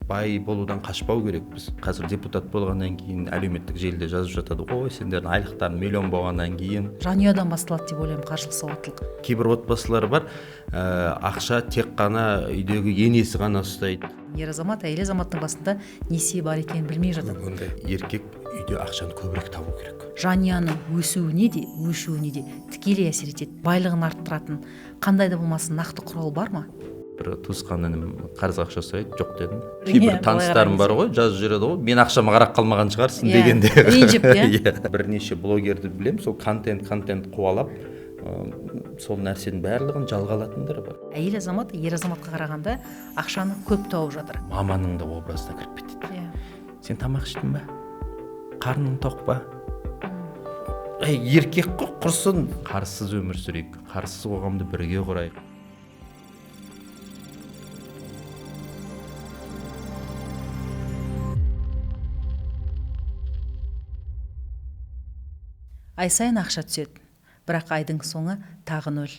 бай болудан қашпау керекпіз. Қазір депутат болғаннан кейін әлеуметтік желіде жазып жатады ғой, сендердің айлықтарың миллион болғаннан кейін. Жанұядан басталады деп ойлаймын қаржылық сауаттылық. Кейбір отбасылар бар, ақша тек қана үйдегі енесі ғана ұстайды. Ер азамат, әйел азаматтың басында несие бар екенін білмей жатыр. Ондай еркек үйде ақшаны көбірек табу керек. Жанұяның өсуіне де, өшуіне де тікелей әсер етеді. Байлығын арттыратын қандай да болмасын нақты құрал бар ма? Бір туысқан інім қарыз ақша сұрайды, жоқ дедім. Кейбір таныстарым бар ғой, жазып жүреді ғой, мен ақшама қарап қалмаған шығарсың дегенде. Ренжіп, иә. Бірнеше блогерді білем, сол контент қуалап, сол нәрсенің барлығын жалға алатындар бар. Әйел азамат ер азаматқа қарағанда ақшаны көп тауып жатыр. Маманың да образына кіріп кетеді. Сен тамақ іштің ба? Қарның тоқ па? Еркек қой, құрсын. Қарсыз өмір сүрейік, қарсыз қоғамды бірге құрайық. Ай сайын ақша түседі, бірақ айдың соңы тағы нөл.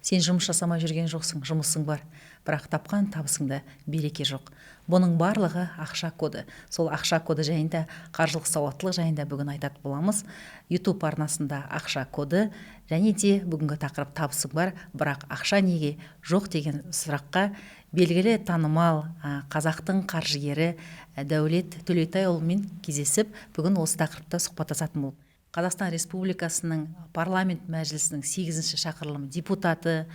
Сен жұмыс жасамай жүрген жоқсың, жұмысың бар, бірақ тапқан табысыңда береке жоқ. Бұның барлығы ақша коды. Сол ақша коды жайында, қаржылық сауаттылық жайында бүгін айтатын боламыз. YouTube арнасында ақша коды, және де бүгінгі тақырып табысың бар, бірақ ақша неге жоқ деген сұраққа белгілі танымал қазақтың қаржыгері Дәулет Төлеутайұлымен кездесіп, бүгін осы тақырыпта сұхбаттасатын болып. Қазақстан Республикасының парламент мәжілісінің 8-ші шақырылымы депутаты,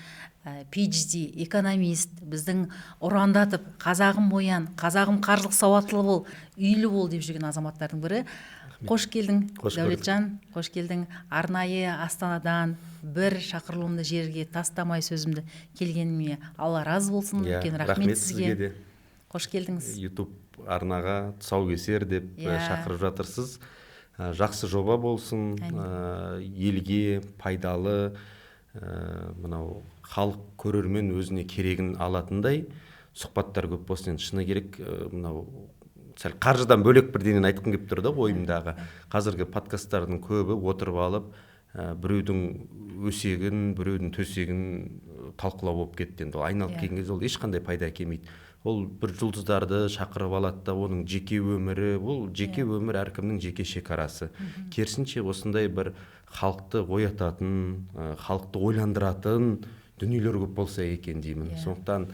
PhD, экономист, біздің ұрандатып, қазағым оян, қазағым қаржылық сауаттылы бол, үйлі бол деп жүрген азаматтардың бірі. Қош келдің, Дәулетжан, қош келдің. Арнайы Астанадан бір шақырылымды жерге тастамай сөзімді келгеніме Алла разы болсын. Рахмет сізге. Қош келдіңіз. YouTube арнаға тұсаукесер деп шақырып жатырсыз. Жақсы жоба болсын, елге пайдалы, мынау халық көрермен өзіне керегін алатындай сұхбаттар көп болсын. Шыны керек, мынау сәл қаржыдан бөлек бірдеңені айтқым келіп тұр да ойымдағы. Қазіргі подкасттардың көбі отырып алып, біреудің өсегін, біреудің төсегін талқылау болып кетті. Енді айналып келген кезде ол ешқандай пайда әкелмейді. Ол бір жұлдыздарды шақырып алады да, оның жеке өмірі, бұл жеке өмір әркімнің жеке шекарасы. Керісінше осындай бір халықты оятатын, халықты ойландыратын дүниелер көп болса екен деймін. Сондықтан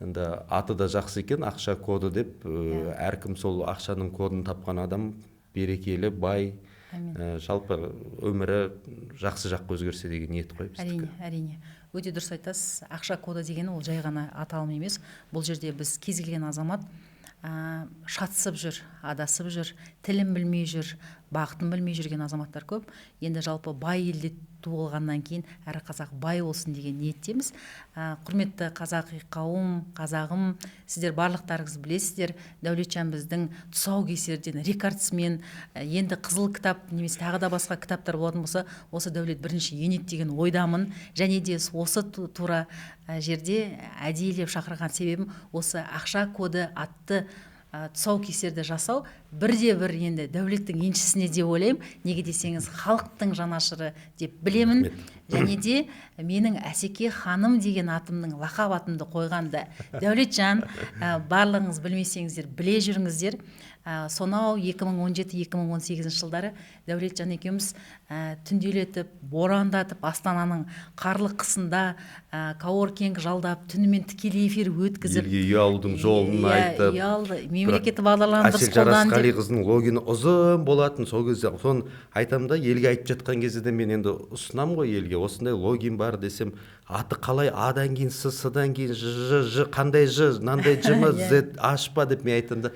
енді аты да жақсы екен, ақша коды деп, әркім сол ақшаның кодын тапқан адам берекелі, бай, жалпы өмірі жақсы жаққа өзгерсе деген ниет қой біздікі. Әрине. Өте дұрыс айтасыз. Ақша коды деген ол жай ғана аталым емес. Бұл жерде біз кез келген азамат шатысып жүр, адасып жүр, тілін білмей жүр, бағытын білмей жүрген азаматтар көп. Енді жалпы бай елде туылғаннан кейін әр қазақ бай болсын деген ниеттеміз. Құрметті қазақи қауым, қазағым, сіздер барлықтарыңыз білесіздер, Дәулетжан біздің тұсаукесерден рекордсмен, енді қызыл кітап немесе тағы да басқа кітаптар болатын болса, осы Дәулет бірінші енет деген ойдамын. Және де осы тура жерде әдейілеп шақырған себебім осы ақша коды атты тұсаукесерді жасау бірде-бір енді Дәулеттің еншісіне деп ойлаймын. Неге десеңіз, халықтың жанашыры деп білемін. Және де менің Әсеке ханым деген атымның лақап атымды қойғанда Дәулетжан, барлығыңыз білмесеңіздер біле жүріңіздер. Сонау 2017-2018 жылдары Дәулетжан екеуміз түнделетіп, борандатып, Астананың қарлы қысында коворкинг жалдап, түнімен тікелей эфир өткізіп, елге үй алудың жолын айтып, мемлекеттік бағдарламаларды Әсел Жарасқалиқызының логині ұзын болатын. Сол кезде соны айтамын да, елге айтып жатқан кезде де мен енді ұсынам ғой елге, осындай логин бар десем, аты қалай, адан кейін с, с-дан кейін ж, қандай ж, мынандай ж ма, з, аш па деп мен айтамын да,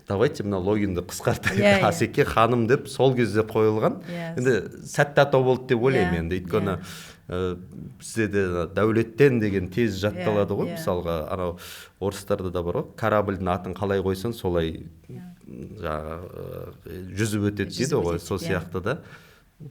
давайте мына логинді қысқартайық, Асеке ханым деп сол кезде қойылған. Енді сәтті атау болды деп ойлаймын енді. Өйткені бізде де Дәулеттен деген тез жатталады ғой. Мысалға, анау орыстарда да бар ғой, корабльдің атын қалай қойсан, солай жүзіп өтеді дейді ғой. Сол сияқты да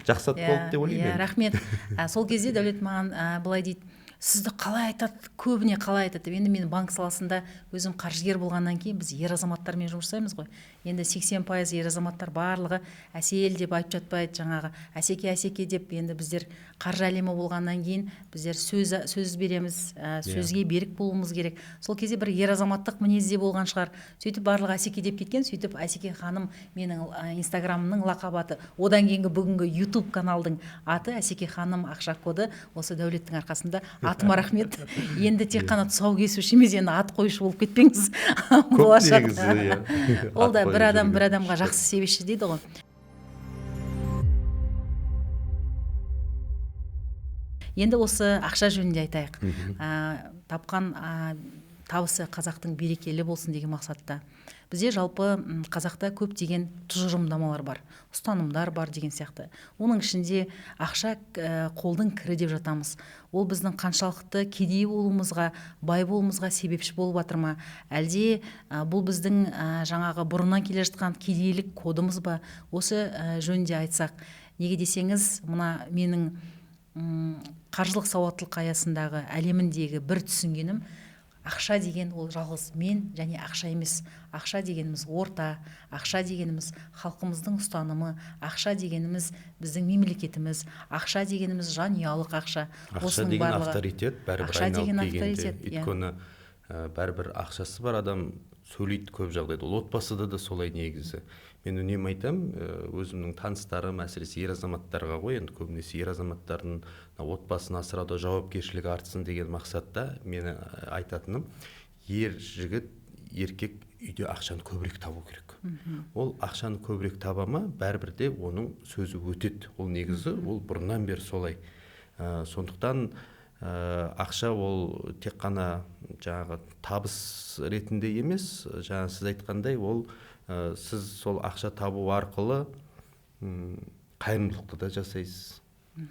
жақсы ат болды деп ойлаймын. Рахмет. Сол кезде Дәулет маған былай дейді, сізді қалай айтады, көбіне қалай айтады деп. Енді мен банк саласында өзім қаржыгер болғаннан кейін біз ер азаматтармен жұмыс жасаймыз ғой. Енді 80% ер азаматтар барлығы Әсел деп айтып жатпайды, жаңағы Әсеке деп. Енді біздер қаржы әлемі болғаннан кейін біздер сөз береміз, сөзге берік болуымыз керек. Сол кезде бір ер азаматтық мінезде болған шығар. Сөйтіп барлығы Әсеке деп кеткен. Сөйтіп Әсеке ханым менің инстаграмымның лақап аты. Одан кейінгі бүгінгі YouTube каналдың аты Әсеке ханым ақша коды. Осы Дәулеттің арқасында. Атыма рахмет. Енді тек қана тұсау кесуші емес, енді ат қойшы болып кетпеңіз. Болашақта. Ол да бір адамға жақсы себепші дейді ғой. Енді осы ақша жөнінде айтайық. Тапқан табысы қазақтың берекелі болсын деген мақсатта. Бізде жалпы қазақта көп деген тұжырымдамалар бар, ұстанымдар бар деген сияқты. Оның ішінде ақша қолдың кірі деп жатамыз. Ол біздің қаншалықты кедей болуымызға, бай болуымызға себепші болып жатыр ма? Әлде бұл біздің жаңағы бұрыннан келе жатқан кедейлік кодымыз ба? Осы жөнінде айтсақ. Неге десеңіз, мына менің қаржылық сауаттылық аясындағы әлеміндегі бір түсінгенім, ақша деген ол жалғыз мен және ақша емес. Ақша дегеніміз орта, ақша дегеніміз халқымыздың ұстанымы, ақша дегеніміз біздің мемлекетіміз, ақша дегеніміз жанұялық ақша. Ақша деген авторитет, бәрібір айналып келгенде. Өйткені бәрібір ақшасы бар адам сөйлейді көп жағдайда. Ол отбасыда да солай негізі. Мен үнемі айтам, өзімнің таныстарым, әсіресе ер азаматтарға ғой, енді көбінесе ер азаматтардың отбасын асырауда жауапкершілігі артсын деген мақсатта мен айтатыным, ер жігіт, еркек үйде ақшаны көбірек табу керек. Ол ақшаны көбірек таба ма, бәрібір де оның сөзі өтеді. Ол негізі, ол бұрыннан бері солай. Сондықтан ақша ол тек қана жаңағы табыс ретінде емес, жаңа сіз айтқандай, ол сіз сол ақша табу арқылы қайырымдылықты да жасайсыз.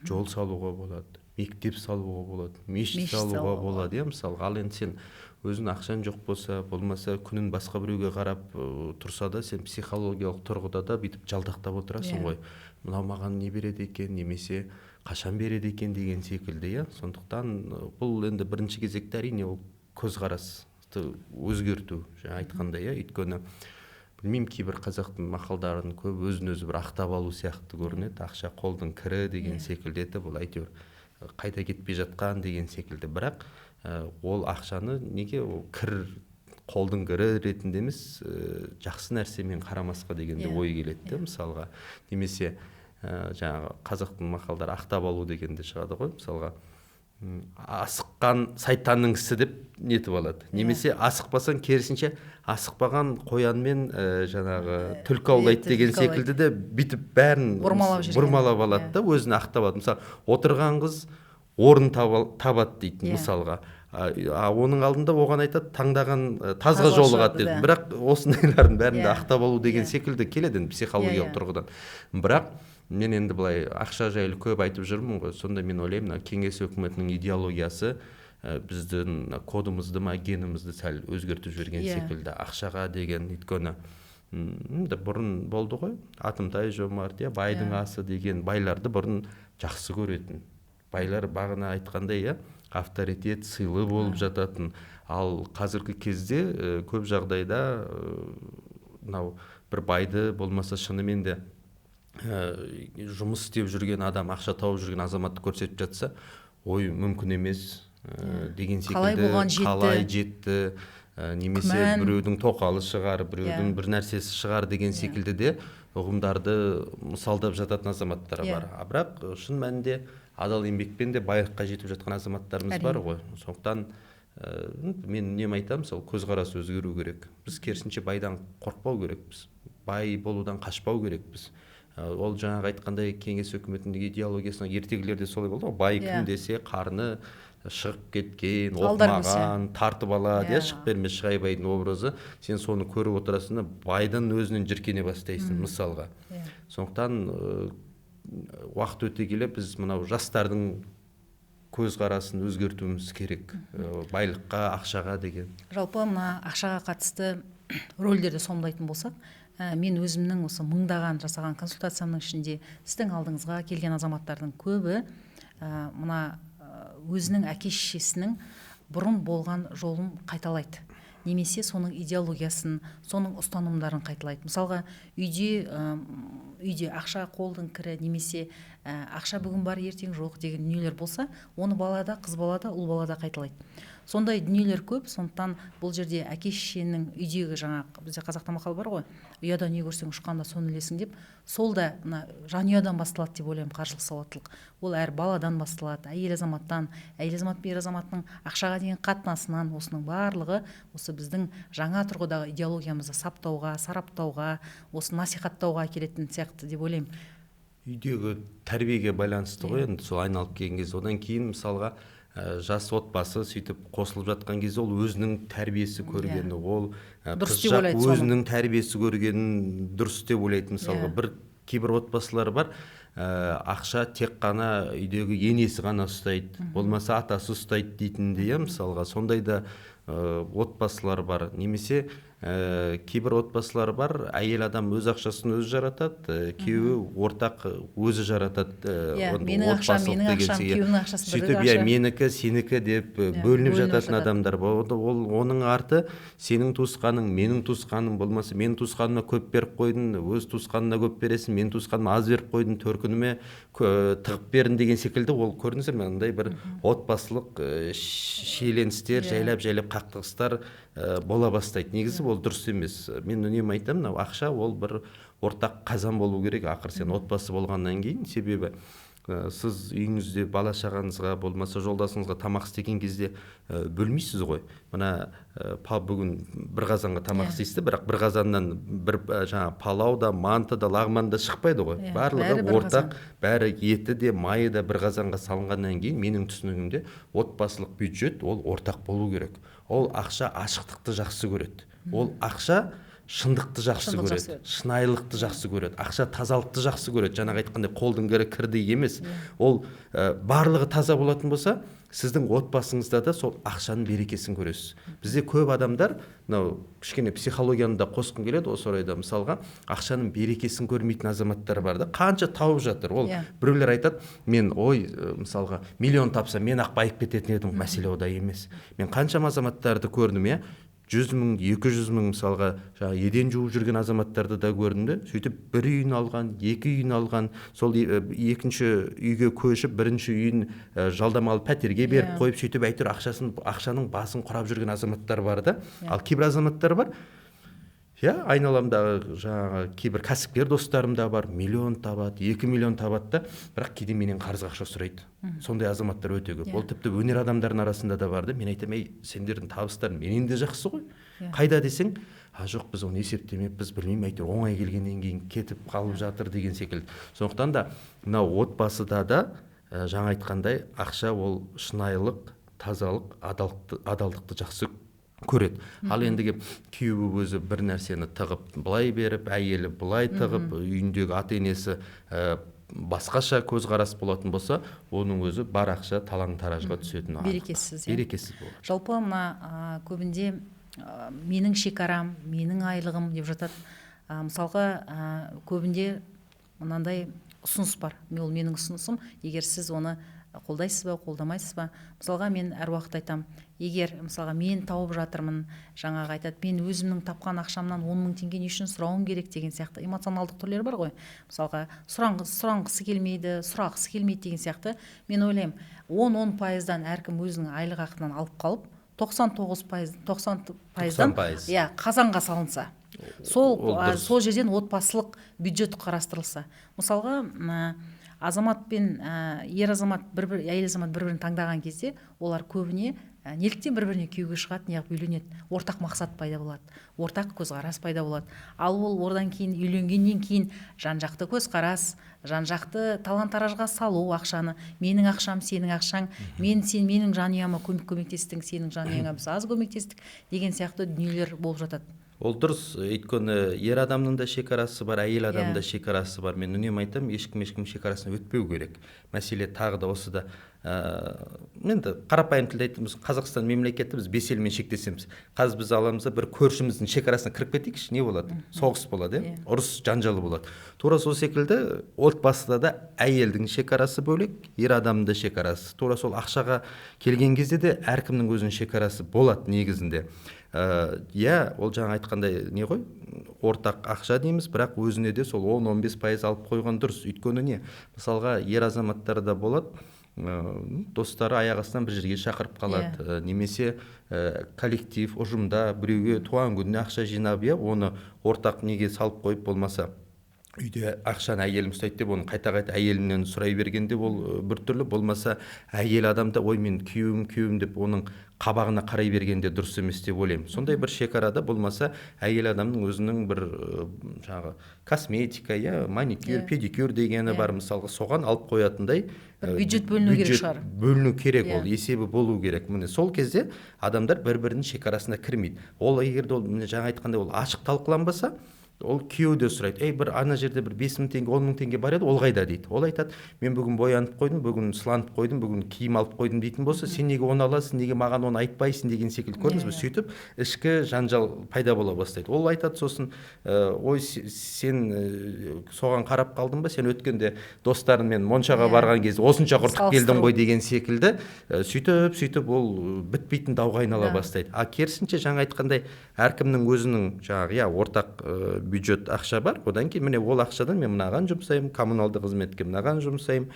Жол салуға болады, мектеп салуға болады, мешіт салуға болады. Мысалға, ал енді сен өзің ақшан жоқ болса, болмаса күнін басқа біреуге қарап тұрса да, сен психологиялық тұрғыда да бүйтіп жалтақтап отырасың ғой. Мынау маған не береді екен, немесе қашан береді екен деген секілді. Сондықтан бұл енді бірінші кезекте әрине ол көзқарасты өзгерту, жаңа айтқандай. Өйткені білмеймін, кейбір қазақтың мақалдарын көп өзін-өзі бір ақтап алу сияқты көрінеді. Ақша қолдың кірі деген секілді, бұл әйтеуір қайта кетпей жатқан деген секілді. Бірақ ол ақшаны неге ол кір қолдың кірі ретінде емес, жақсы нәрсемен қарамасқа дегенде ой келеді. Мысалға, немесе жаңағы қазақтың мақалдары ақтап алу дегенде шығады ғой. Мысалға, асыққан сайтанның ісі деп нетіп алады. Немесе асықпасаң керісінше асықпаған қоянмен жаңағы түлкі аулайды деген секілді де бүйтіп бәрін бұрмалап алады да, өзін ақтап алады. Мысалы, отырған қыз орын табады дейді мысалға. Оның алдында оған айтады, таңдаған тазға жолығады дейді. Бірақ осындайлардың бәрінде ақтап алу деген секілді келеді психологиялық тұрғыдан. Бірақ мен енді былай ақша жайлы көп айтып жүрмін ғой. Сонда мен ойлаймын, кеңес өкіметінің идеологиясы біздің кодымызды ма, генімізді сәл өзгертіп жіберген секілді. Ақшаға деген, өйткені бұрын болды ғой, Атымтай Жомарт, байдың асы деген, байларды бұрын жақсы көретін. Байлар бағана айтқандай, авторитет, сыйлы болып жататын. Ал қазіргі кезде көп жағдайда мынау бір байды болмаса шынымен де жұмыс істеп жүрген адам, ақша тауып жүрген азаматты көрсетіп жатса, ой, мүмкін емес деген секілді, қалай жетті, немесе біреудің тоқалы шығар, біреудің бір нәрсесі шығар деген секілді де ұғымдарды мысалдап жататын азаматтар бар. Бірақ шын мәнінде адал еңбекпен де байлыққа жетіп жатқан азаматтарымыз бар ғой. Сондықтан мен үнемі айтамын, сол көзқарас өзгеру керек. Біз керісінше байдан қорықпау керекпіз, бай болудан қашпау керекпіз. Ол жаңағы айтқандай кеңес өкіметінің идеологиясына ертегілерде солай болды ғой. Бай кім десе қарны шығып кеткен, оқымаған, тартып алады, шығып бермес Шығайбайдың образы. Сен соны көріп отырасың, байдың өзінен жіркене бастайсың мысалға. Сондықтан уақыт өте келе біз мынау жастардың көзқарасын өзгертуіміз керек. Байлыққа, ақшаға деген. Жалпы мына ақшаға қатысты рөлдерді сомдайтын болсақ, мен өзімнің осы мыңдаған жасаған консультациямның ішінде сіздің алдыңызға келген азаматтардың көбі мына өзінің әке шешесінің бұрын болған жолын қайталайды, немесе соның идеологиясын, соның ұстанымдарын қайталайды. Мысалға үйде ақша қолдың кірі, немесе ақша бүгін бар ертең жоқ деген дүниелер болса, оны балада, қыз балада, ұл балада қайталайды. Сондай дүниелер көп. Сондықтан бұл жерде әке шешенің үйдегі, жаңа бізде қазақта мақал бар ғой, ұяда не көрсең ұшқанда соны ілесің деп, сол да жанұядан басталады деп ойлаймын. Қаржылық сауаттылық ол әр баладан басталады, әйел азаматтан, әйел азамат пен ер азаматтың ақшаға деген қатынасынан. Осының барлығы осы біздің жаңа тұрғыдағы идеологиямызды саптауға, сараптауға, осы насихаттауға келетін сияқты деп ойлаймын. Үйдегі тәрбиеге байланысты ғой енді сол айналып келген кезде. Одан кейін мысалға жас отбасы сөйтіп қосылып жатқан кезде ол өзінің тәрбиесі көргені, ол қыз жақ өзінің тәрбиесі көргенін дұрыс деп ойлайды. Мысалға кейбір отбасылар бар, ақша тек қана үйдегі енесі ғана ұстайды, болмаса атасы ұстайды дейтіндей, мысалға сондай да отбасылар бар. Немесе кейбір отбасылар бар, әйел адам өз ақшасын өзі жаратады, күйеуі ортақ өзі жаратады. Менің ақшам, күйеуінің ақшасы сөйтіп менікі, сенікі деп бөлініп жататын адамдар бар. Оның арты сенің туысқаның, менің туысқаным, болмаса менің туысқаныма көп беріп қойдың, өз туысқанына көп бересің, менің туысқаныма аз беріп қойдың, төркініме тығып бердің деген секілді. Ол көрдіңіздер ме, андай бір отбасылық шиеленістер, жайлап қақтығыстар бола бастайды. Негізі ол дұрыс емес. Мен үнемі айтамын, ақша ол бір ортақ қазан болу керек. Ақыр сен отбасы болғаннан кейін, себебі сіз үйіңізде бала шағаңызға, болмаса жолдасыңызға тамақ істеген кезде бөлмейсіз ғой. Мына бүгін бір қазанға тамақ істейсіз, бірақ бір қазаннан бір жаңа палау да, манты да, лағман да шықпайды ғой. Барлығы ортақ, бәрі еті де, майы да бір қазанға салынғаннан кейін, менің түсінігімде отбасылық бюджет ол ортақ болу керек. Ол ақша ашықтықты жақсы көреді. Ол ақша шындықты жақсы көреді, шынайылықты жақсы көреді, ақша тазалықты жақсы көреді. Жаңағы айтқандай қолдың кірі кірдей емес. Ол барлығы таза болатын болса, сіздің отбасыңызда да сол ақшаның берекесін көресіз. Бізде көп адамдар, кішкене психологияны да қосқым келеді осы орайда, мысалға ақшаның берекесін көрмейтін азаматтар бар да, қанша тауып жатыр. Ол біреулер айтады, мен мысалға миллион тапсам мен ақ байып кететін едім. Мәселе ода емес. Мен қаншама азаматтарды көрдім, 100 мың, 200 мың, мысалға еден жуып жүрген азаматтарды да көрдім. Сөйтіп бір үйін алған, екі үйін алған, сол екінші үйге көшіп, бірінші үйін жалдамалы пәтерге беріп қойып, сөйтіп әйтеуір ақшаның басын құрап жүрген азаматтар бар да. Ал кейбір азаматтар бар, айналамдағы жаңағы кейбір кәсіпкер достарым да бар, миллион табады, 2 миллион табады да, бірақ кейде менен қарыз ақша сұрайды. Сондай азаматтар өте көп. Ол тіпті өнер адамдарының арасында да бар да. Мен айтамын, сендердің табыстарың менен де жақсы ғой. Қайда десең, жоқ, біз оны есептемеппіз, білмеймін, әйтеуір оңай келгеннен кейін кетіп қалып жатыр деген секілді. Сондықтан да мынау отбасыда да жаңа айтқандай ақша ол шынайылық, тазалық, адалдықты жақсы көреді. Ал ендіге күйеуі өзі бір нәрсені тығып былай беріп, әйелі былай тығып, үйіндегі ата-енесі басқаша көзқарас болатын болса, оның өзі бар ақша талан-таражға түсетін. Берекесіз. болады. Жалпы мына көбінде менің шекарам, менің айлығым деп жатады. Мысалға көбінде мынандай ұсыныс бар. Ол менің ұсынысым. Егер сіз оны қолдайсыз ба, қолдамайсыз ба? Мысалға мен әр уақыт айтам, егер мысалға мен тауып жатырмын, жаңағы айтады, мен өзімнің тапқан ақшамнан 10 мың теңге не үшін сұрауым керек деген сияқты эмоционалдық түрлер бар ғой. Мысалға сұрағысы келмейді, сұрағысы келмейді деген сияқты. Мен ойлаймын, 10% әркім өзінің айлық ақынан алып қалып, 90%-дан қазанға салынса, сол жерден отбасылық бюджет қарастырылса. Мысалға азамат пен әйел азамат бір-бірін таңдаған кезде олар көбіне неліктен бір-біріне күйеуге шығады, неғып үйленеді? Ортақ мақсат пайда болады, ортақ көзқарас пайда болады. Ал ол одан кейін үйленгеннен кейін жан-жақты көзқарас, жан-жақты талан-таражға салу ақшаны, менің ақшам, сенің ақшаң, менің жанұяма көмектестің, сенің жанұяңа біз аз көмектестік деген сияқты дүниелер болып жатады. Ол дұрыс, өйткені ер адамның да шекарасы бар, әйел адамның да шекарасы бар. Мен үнемі айтамын, ешкім шекарасын өтпеу керек. Мәселе тағы да осыда. Енді қарапайым тілде айтамыз, Қазақстан мемлекеті, біз 5 елмен шектесеміз. Қазір біз аламыз да бір көршіміздің шекарасына кіріп кетейікші, не болады? Соғыс болады, ұрыс жанжалы болады. Тура сол секілді отбасыда да әйелдің шекарасы бөлек, ер адамның да шекарасы. Тура сол ақшаға келген кезде де әркімнің өзінің шекарасы болады негізінде. Ол жаңа айтқандай не ғой, ортақ ақша дейміз, бірақ өзіне де сол 10-15% алып қойған дұрыс. Өйткені не? Мысалға ер азаматтарда болады, достары аяқ астынан бір жерге шақырып қалады, немесе коллектив, ұжымда біреуге туған күніне ақша жинап, оны ортақ неге салып қойып, болмаса үйде ақшаны әйелім ұстайды деп, оны қайта-қайта әйелінен сұрай бергенде ол біртүрлі, болмаса әйел адамда ой мен күйеуім деп оның қабағына қарай бергенде дұрыс емес деп ойлаймын. Сондай бір шекарада болмаса әйел адамның өзінің бір жаңағы косметика, маникюр, педикюр дегені бар, мысалға соған алып қоятындай бюджет бөліну керек шығар. Бөліну керек, ол есебі болу керек. Міне сол кезде адамдар бір-бірінің шекарасына кірмейді. Ол егерде ол жаңа айтқандай ол ашық талқыланбаса, ол күйеу де сұрайды, бір ана жерде бір 5 мың теңге, 10 мың теңге бар еді, ол қайда дейді. Ол айтады, мен бүгін боянып қойдым, бүгін сыланып қойдым, бүгін киім алып қойдым дейтін болса, сен неге оны аласың, неге маған оны айтпайсың деген секілді, көрдіңіз бе? Сөйтіп ішкі жанжал пайда бола бастайды. Ол айтады сосын, ой, сен соған қарап қалдың ба, сен өткенде достарыңмен Моншаға барған кезде осынша құртып келдің ғой деген секілді, сөйтіп ол бітпейтін дауға айнала бастайды. Керісінше жаңа айтқандай әркімнің өзінің жаңағы ортақ бюджет ақша бар, одан кейін міне ол ақшадан мен мынаған жұмсаймын, коммуналды қызметке мынаған жұмсаймын,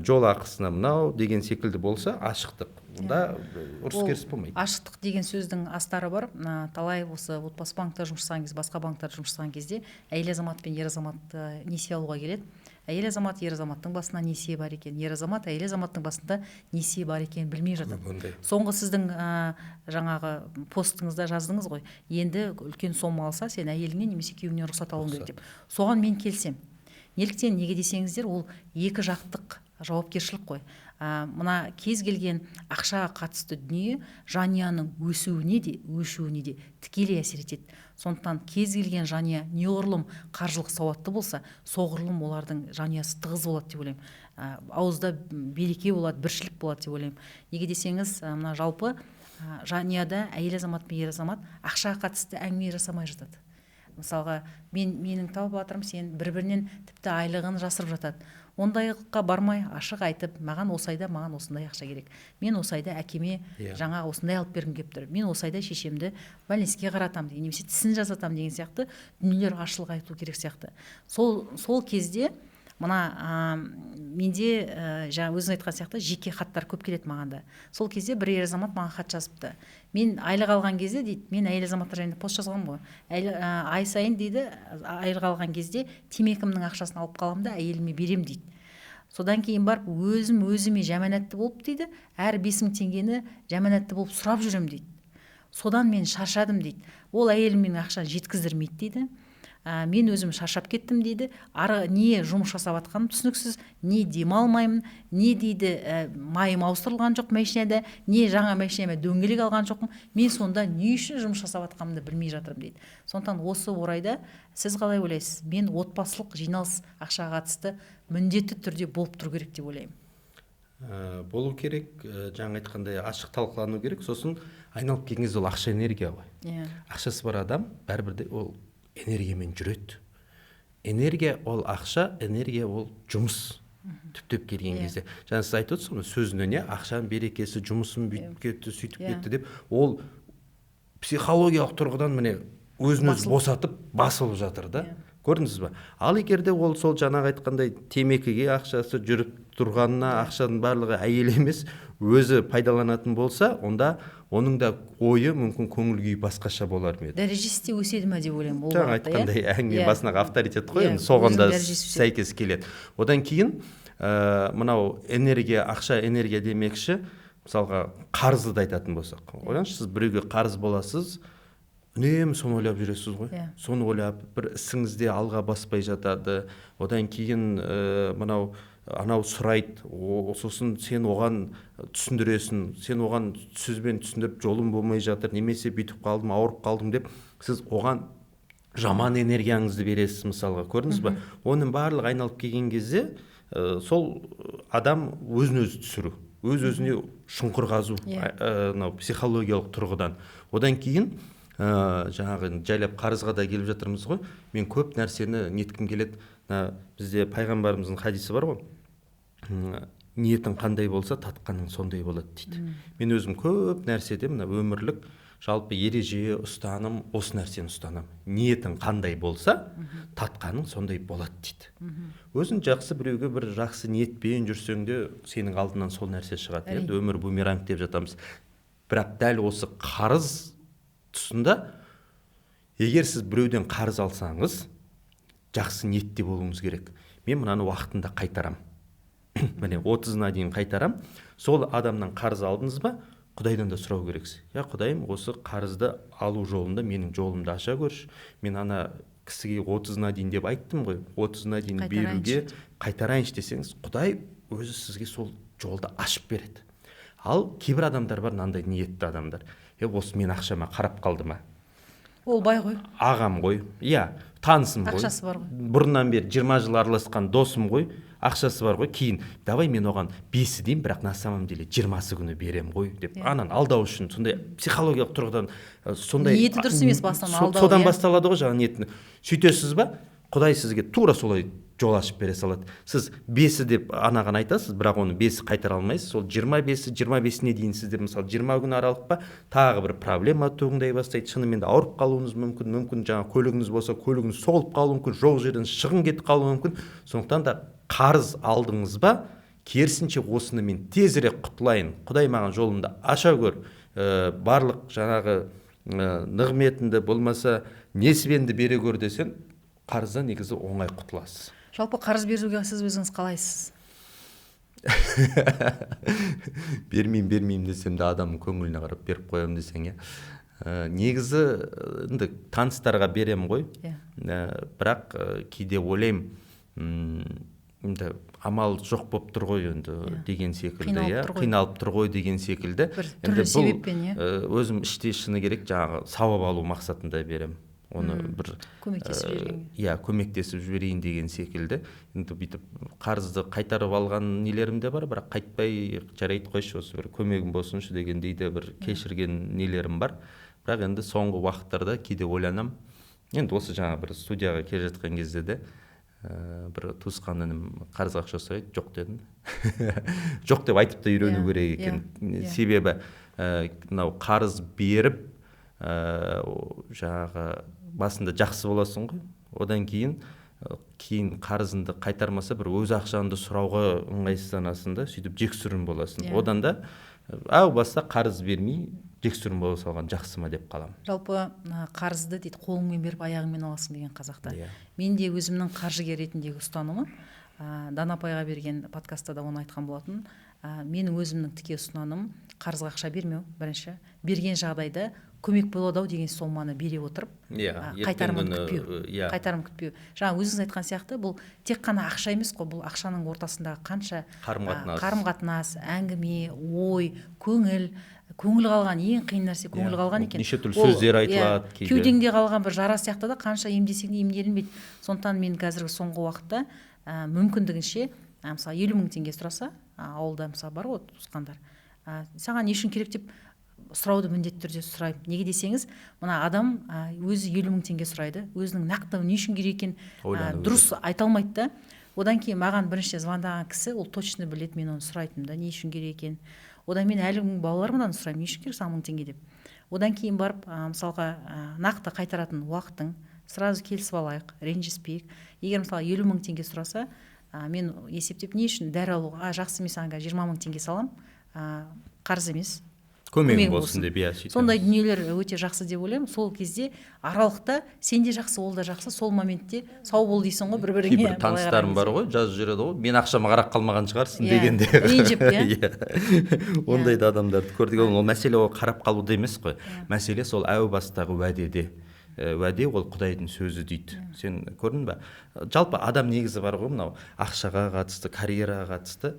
жол ақысына мынау деген секілді болса, ашықтық. Онда ұрыс керіс болмайды. Ашықтық деген сөздің астары бар. Талай осы отбасы банкта жұмыс жасаған кезде, басқа банктарда жұмыс жасаған кезде әйел азамат пен ер азамат несие алуға келеді. Әйел азамат ер азаматтың басында несие бар екен, ер азамат әйел азаматтың басында несие бар екен білмей жатыр. Соңғы сіздің жаңағы постыңызда жаздыңыз ғой, енді үлкен сома алса сен әйеліңнен немесе күйеуіңнен рұқсат алуың керек деп. Соған мен келсем. Неліктен, неге десеңіздер, ол екі жақтық жауапкершілік қой. Мына кез келген ақшаға қатысты дүние жанұяның өсуіне де өшуіне де тікелей әсер етеді. Сондықтан кез келген жанұя неғұрлым қаржылық сауатты болса, соғұрлым олардың жанұясы тығыз болады деп ойлаймын. Ауызда береке болады, біршілік болады деп ойлаймын. Неге десеңіз, мына жалпы жанұяда әйел азамат пен ер азамат ақшаға қатысты әңгіме жасамай жатады. Мысалға, менің тауып жатырмын, сен бір-бірінен тіпті айлығын жасырып жатады. Ондайға бармай ашық айтып, маған осы айда маған осындай ақша керек. Мен осы айда әкеме жаңа осындай алып бергім келіп тұр. Мен осы айда шешемді больницаға қаратамын деген, немесе тісін жасатамын деген сияқты дүниелер ашылық айту керек сияқты. Сол кезде мына менде жаңа өзің айтқан сияқты жеке хаттар көп келеді маған да. Сол кезде бір ер азамат маған хат жазыпты. Мен айлық алған кезде дейді, мен әйел азаматтар жайында пост жазғанмын ғой. Ай сайын дейді, айлық алған кезде темекімнің ақшасын алып қаламын да әйеліме берем дейді. Содан кейін барып өзіме жаманатты болып дейді, әр 5 мың теңгені жаманатты болып сұрап жүрем дейді. Содан мен шаршадым дейді. Ол әйелім менің ақшаны жеткіздірмейді дейді. Мен өзім шаршап кеттім дейді. Не жұмыс жасап атқаным түсініксіз, не демалмаймын, не дейді майым ауыстырылған жоқ машинада, не жаңа машинама дөңгелек алған жоқпын. Мен сонда не үшін жұмыс жасап атқанымды білмей жатырмын дейді. Сондықтан осы орайда сіз қалай ойлайсыз? Мен отбасылық жиналыс ақшаға қатысты міндетті түрде болып тұру керек деп ойлаймын. Болу керек, жаңа айтқандай ашық талқылану керек. Сосын айналып келген кезде ол ақша энергия ғой. Ақшасы бар адам бәрібір ол энергиямен жүреді. Энергия ол ақша, энергия ол жұмыс. Түптеп келген кезде. Жаңа сіз айтып отырсыз, сөзіне ақшаның берекесі, жұмысын бүйтіп кетті, сөйтіп кетті деп, ол психологиялық тұрғыдан міне өзін-өзі босатып басылып жатыр да. Көрдіңіз ба? Ал егерде ол сол жаңағы айтқандай темекіге ақшасы жүріп тұрғанына ақшаның барлығы әйел емес, өзі пайдаланатын болса, онда оның да ойы мүмкін көңіл күйі басқаша болар ма еді? Дәрежесі де өседі ме деп ойлаймын. Жаңа айтқандай әңгіме басындағы авторитет қой, соған да сәйкес келеді. Одан кейін мынау энергия, ақша энергия демекші, мысалға қарызды да айтатын болсақ. Ойлаңызшы, сіз біреуге қарыз боласыз, үнемі соны ойлап жүресіз ғой. Иә. Соны ойлап бір ісіңізде алға баспай жатады. Одан кейін мынау анау сұрайды, сосын сен оған түсіндіресің, сен оған сөзбен түсіндіріп жолым болмай жатыр, немесе бүйтіп қалдым, ауырып қалдым деп сіз оған жаман энергияңызды бересіз мысалға, көрдіңіз ба? Оның барлығы айналып келген кезде сол адам өзін өзі түсіру, өз-өзіне шұңқыр қазу, мынау психологиялық тұрғыдан. Одан кейін жаңағы жайлап қарызға да келіп жатырмыз ғой. Мен көп нәрсені неткім келеді. Бізде пайғамбарымыздың хадисі бар ғой. Ниетің қандай болса, татқаның сондай болады дейді. Мен өзім көп нәрседе мына өмірлік жалпы ереже, ұстаным, осы нәрсені ұстанам. Ниетің қандай болса, татқаның сондай болады дейді. Өзің жақсы біреуге бір жақсы ниетпен жүрсең де сенің алдынан сол нәрсе шығады. Енді өмір бумеранг деп жатамыз. Бірақ дәл осы қарыз тұсында, егер сіз біреуден қарыз алсаңыз, жақсы ниетте болуыңыз керек. Мен мынаны уақытында қайтарам. Міне 30-на дейін қайтарам. Сол адамнан қарыз алдыңыз ба, Құдайдан да сұрау керексіз. Я Құдайым, осы қарызды алу жолында менің жолымды аша көрші. Мен ана кісіге 30-на дейін деп айттым ғой. 30-на дейін беруге қайтарайыншы десеңіз, Құдай өзі сізге сол жолды ашып береді. Ал кейбір адамдар бар, мынандай ниетті адамдар. Осы мен ақшама қарап қалды ма? Ол бай ғой. Ағам ғой. Иә, танысым ғой. Ақшасы бар ғой. Бұрыннан бері 20 жыл араласқан досым ғой. Ақшасы бар ғой. Кейін давай мен оған 5 деймін, бірақ на самом деле 20 күні берем ғой деп. Анан алдау үшін сондай психологиялық тұрғыдан сондай ниеті дұрыс емес бастан алдау. Содан басталады ғой жаңа ниетін. Сөйтесіз ба? Құдай сізге тура солай жол ашып бере салады. Сіз 5 деп анаған айтасыз, бірақ оны 5 қайтара алмайсыз. Сол 25-25-не дейін сіздер мысалы 20 күн аралық па, тағы бір проблема туындай бастайды. Шынымен де ауырып қалуыңыз мүмкін, жаңа көлігіңіз болса, көлігіңіз соғылып қалуы мүмкін, жоқ жерден шығын кетіп қалуы мүмкін. Сондықтан да қарыз алдыңыз ба, керісінше осыны мен тезірек құтылайын, Құдай маған жолымды аша көр, барлық жаңағы нығметінді болмаса несібенді бере көр десең, қарыздан негізі оңай құтыласыз. Жалпы қарыз беруге сіз өзіңіз қалайсыз? Бермеймін десем де адамның көңіліне қарап беріп қоямын десең, негізі енді таныстарға берем ғой. Бірақ кейде ойлаймын, енді амал жоқ болып тұр ғой енді деген секілді, қиналып тұр ғой деген секілді. Түрлі себеппен, өзім іште шыны керек жаңағы сауап алу мақсатында берем. Оны бір көмектесіп жіберейін деген секілді. Енді бүйтіп қарызды қайтарып алған нелерім де бар, бірақ қайтпай жарайды қойшы, осы бір көмегім болсыншы дегендей де бір кешірген нелерім бар. Бірақ енді соңғы уақыттарда кейде ойланам. Енді осы жаңа бір студияға келе жатқан кезде де бір туысқан інім қарыз ақша сұрайды, жоқ дедім. Жоқ деп айтып та үйрену керек екен. Себебі мынау қарыз беріп жаңағы басында жақсы боласың ғой, одан кейін қарызыңды қайтармаса бір өз ақшаңды сұрауға ыңғайсызданасың да, сөйтіп жексұрын боласың. Одан да әу баста қарыз бермей жексұрын бола салған жақсы ма деп қалам. Жалпы қарызды дейді қолыңмен беріп аяғыңмен аласың деген қазақта. Мен де өзімнің қаржыгер ретіндегі ұстанымым, Дана апайға берген подкастта да оны айтқан болатын. Менің өзімнің тіке ұстанымым қарызға ақша бермеу. Бірінші, берген жағдайда көмек болады ау деген соманы бере отырып, қайтарымын күтпеу. Жаңа өзіңіз айтқан сияқты, бұл тек қана ақша емес қой, бұл ақшаның ортасындағы қанша қарым-қатынас, әңгіме, ой, көңіл қалған, ең қиын нәрсе көңіл қалған екен. Неше түрлі сөздер айтылады. Кеудеңде қалған бір жара сияқты да, қанша емдесең де емделінбейді. Сондықтан мен қазіргі соңғы уақытта мүмкіндігінше, мысалы 50 мың теңге сұраса, ауылда мысалы бар ғой туысқандар, саған не үшін керек деп сұрауды міндетті түрде сұраймын. Неге десеңіз, мына адам өзі 50 мың теңге сұрайды, өзінің нақты не үшін керек екенін дұрыс айта алмайды да. Одан кейін маған бірінші звондаған кісі, ол точно біледі, мен оны сұрайтынмын да, не үшін керек екенін. Одан мен әлі балаларымнан сұраймын, не үшін керек 1000 мың теңге деп. Одан кейін барып, мысалға нақты қайтаратын уақытың, сразу келісіп алайық, ренжіспейік. Егер мысалы 50 мың теңге сұраса, мен есептеп не үшін дәрі алуға, жақсы мен саған 20 мың теңге салам, қарыз емес, көмегің болсын деп, иә, сөйтеміз. Сондай дүниелер өте жақсы деп ойлаймын. Сол кезде аралықта сен де жақсы, ол да жақсы, сол моментте сау бол дейсің ғой бір-біріңе. Кейбір таныстарым бар ғой, жазып жүреді ғой, мен ақшама қарап қалмаған шығарсың Иә, дегенде. ренжіп, иә. Иә. Ондай да адамдарды көрдік. Ол мәселе ол қарап қалуда емес қой. Мәселе сол әу бастағы уәдеде. Уәде ол Құдайдың сөзі дейді. Сен көрдің бе? Жалпы адам негізі бар ғой, мынау ақшаға қатысты, карьераға қатысты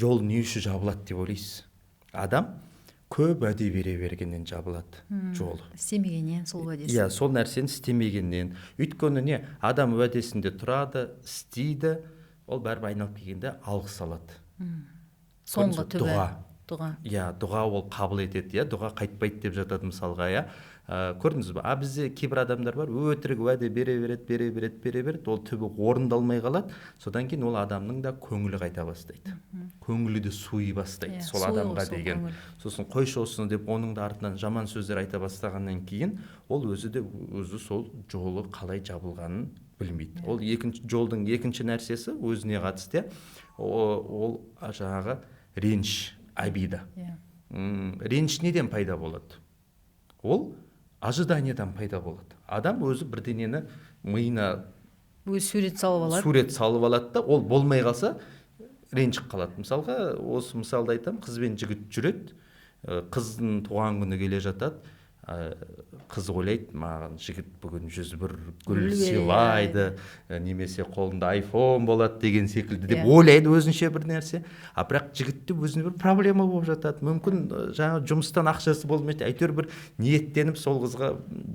жол не үшін жабылады деп ойлайсыз? Адам көп уәде бере бергеннен жабылады жолы. Істемегеннен сол уәдесі. Иә, сол нәрсені істемегеннен. Өйткені не? Адам уәдесінде тұрады, істейді, ол бәрібір айналып келгенде алғыс алады. Соңғы түбі. Дұға. Иә, дұға ол қабыл етеді, иә, дұға қайтпайды деп жатады мысалға, иә. Көрдіңіз бе? Бізде кейбір адамдар бар, өтірік уәде бере береді, ол түбі орындалмай қалады. Содан кейін ол адамның да көңілі қайта бастайды. Көңілі де суи бастайды, сол адамға деген. Сосын қойшы осыны деп оның да артынан жаман сөздер айта бастағаннан кейін ол өзі сол жолы қалай жабылғанын білмейді. Ол жолдың екінші нәрсесі өзіне қатысты, ол жаңағы реніш, обида. Реніш неден пайда болады? Ол ожиданиядан пайда болады. Адам өзі бірдеңені миына сурет салып алады да, ол болмай қалса ренжіп қалады. Мысалға, осы мысалды айтам, қыз бен жігіт жүреді, қыздың туған күні келе жатады, қыз ойлайды, маған жігіт бүгін 101 гүл сыйлайды, немесе қолында айфон болады деген секілді деп ойлайды өзінше бір нәрсе. Бірақ жігітте өзіне бір проблема болып жатады. Мүмкін жаңа жұмыстан ақшасы болмайды, әйтеуір бір ниеттеніп сол қызға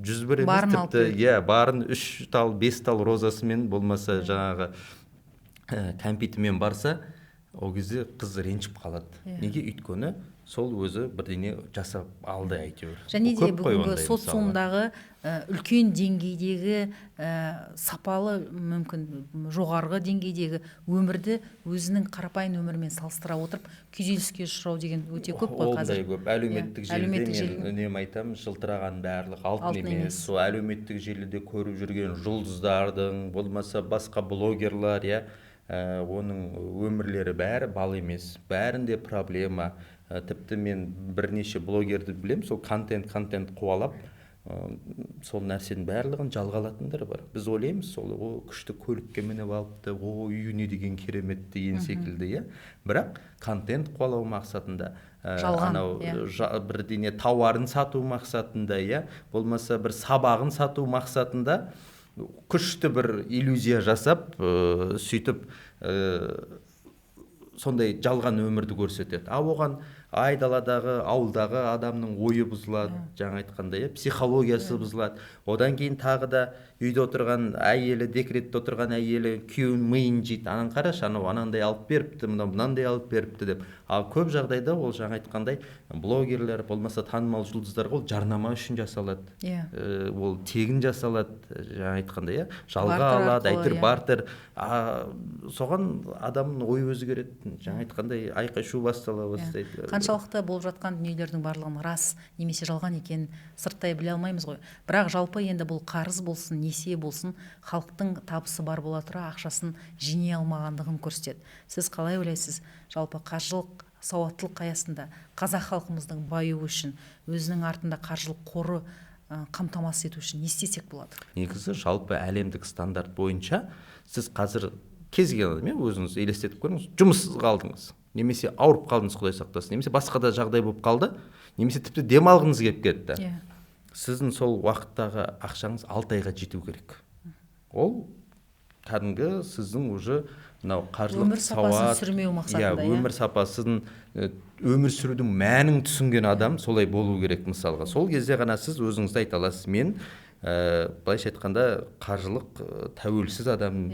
101 емес, тіпті барын 3 тал, 5 тал розасымен болмаса жаңағы кәмпитімен барса, ол кезде қыз ренжіп қалады. Неге? Өйткені сол өзі бірдеңе жасап алды әйтеуір. Және де бүгінгі социумдағы үлкен деңгейдегі сапалы, мүмкін жоғарғы деңгейдегі өмірді өзінің қарапайым өмірмен салыстыра отырып күйзеліске ұшырау деген өте көп қой қазір. Ондай көп. Әлеуметтік желіде мен үнемі айтамын, жылтыраған барлық алтын емес. Сол әлеуметтік желіде көріп жүрген жұлдыздардың, болмаса басқа блогерлар, оның өмірлері бәрі бал емес, бәрінде проблема. Тіпті мен бірнеше блогерді білем, сол контент қуалап, сол нәрсенің барлығын жалға алатындар бар. Біз ойлаймыз, сол күшті көлікке мініп алыпты, үйіне деген керемет деген секілді, бірақ контент қуалау мақсатында, бірдеңе тауарын сату мақсатында, болмаса бір сабағын сату мақсатында күшті бір иллюзия жасап, сөйтіп сондай жалған өмірді көрсетеді. Оған айдаладағы, ауылдағы адамның ойы бұзылады, жаңа айтқандай, психологиясы бұзылады. Одан кейін тағы да үйде отырған әйелі, декретте отырған әйелі күйеуін миын жейді. Анан қарашы, анандай алып беріпті, мынандай алып беріпті деп. Ал көп жағдайда ол жаңа айтқандай блогерлер, болмаса танымал жұлдыздарға ол жарнама үшін жасалады. Ол тегін жасалады, жаңа айтқандай, жалға алады, әйтеуір бартер. Соған адамның ойы өзгереді, жаңа айтқандай айқай-шу бастала бастайды. Қаншалықты болып жатқан дүниелердің барлығын рас немесе жалған екенін сырттай біле алмаймыз ғой. Бірақ жалпы енді бұл қарыз болсын, несие болсын, халықтың табысы бар бола тұра ақшасын жинай алмағандығын көрсетеді. Сіз қалай ойлайсыз? Жалпы қаржылық сауаттылық аясында қазақ халқымыздың байуы үшін, өзінің артында қаржылық қоры қамтамасыз ету үшін не істесек болады? Негізі жалпы әлемдік стандарт бойынша сіз қазір кез келген адам, өзіңіз елестетіп көріңіз, жұмыссыз қалдыңыз, немесе ауырып қалдыңыз, Құдай сақтасын, немесе басқа да жағдай болып қалды, немесе тіпті демалғыңыз келіп кетті. Сіздің сол уақыттағы ақшаңыз 6 айға жету керек. Ол кәдімгі сіздің уже мынау қаржылық сауат, өмір сапасын, өмір сүрудің мәнін түсінген адам солай болу керек мысалға. Сол кезде ғана сіз өзіңізді айта аласыз, мен былайша айтқанда қаржылық тәуелсіз адам,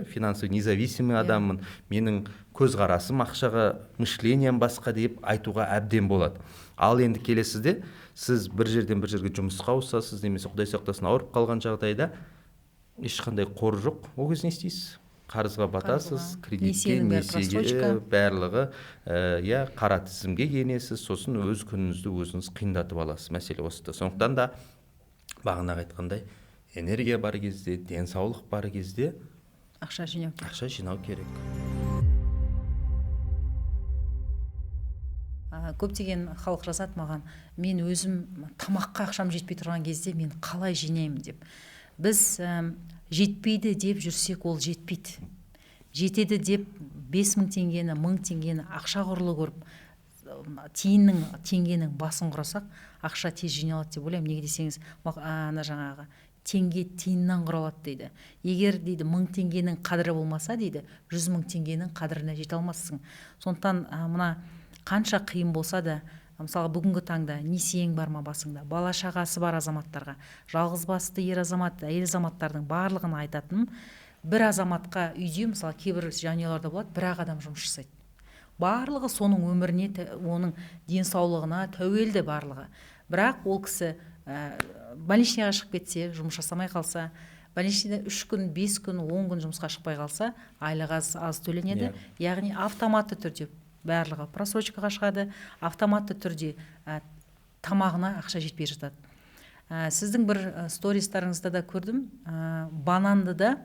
финансовый независимый адаммын, менің көзқарасым ақшаға, мышлением басқа деп айтуға әбден болады. Ал енді келесізде сіз бір жерден бір жерге жұмысқа ауысасыз, немесе Құдай сақтасын ауырып қалған жағдайда ешқандай қор жоқ, ол кезде не істейсіз? Қарызға батасыз, кредитке, несиеге, барлығы қара тізімге енесіз, сосын өз күніңізді өзіңіз қиындатып аласыз. Мәселе осыда. Сондықтан да бағанағы айтқандай энергия бар кезде, денсаулық бар кезде ақша жинау керек. көптеген халық жазады маған, мен өзім тамаққа ақшам жетпей тұрған кезде мен қалай жинаймын деп. Біз жетпейді деп жүрсек ол жетпейді. Жетеді деп 5.000 теңгені, 1000 теңгені ақша құрлы көріп, теңгенің басын құрасақ, ақша тез жиналады деп ойлаймын. Неге десеңіз, ана жаңағы теңге тиыннан құралады дейді. Егер дейді 1000 теңгенің қадірі болмаса дейді, 100.000 теңгенің қадіріне жете алмассың. Сондықтан мына қанша қиын болса да, мысалы бүгінгі таңда несиең бар ма басыңда, бала шағасы бар азаматтарға, жалғыз басты ер азамат, әйел азаматтардың барлығына айтатыным, бір азаматқа үйде, мысалы кейбір жанұяларда болады, бір-ақ адам жұмыс жасайды. Барлығы соның өміріне, оның денсаулығына тәуелді барлығы. Бірақ ол кісі больничныйға шығып кетсе, жұмыс жасамай қалса, больничныйда 3 күн, 5 күн, 10 күн жұмысқа шықпай қалса, айлығы аз төленеді. Яғни автоматты түрде барлығы просрочкаға шығады, автоматты түрде тамағына ақша жетпей жатады. Сіздің бір стористарыңызда да көрдім, бананды да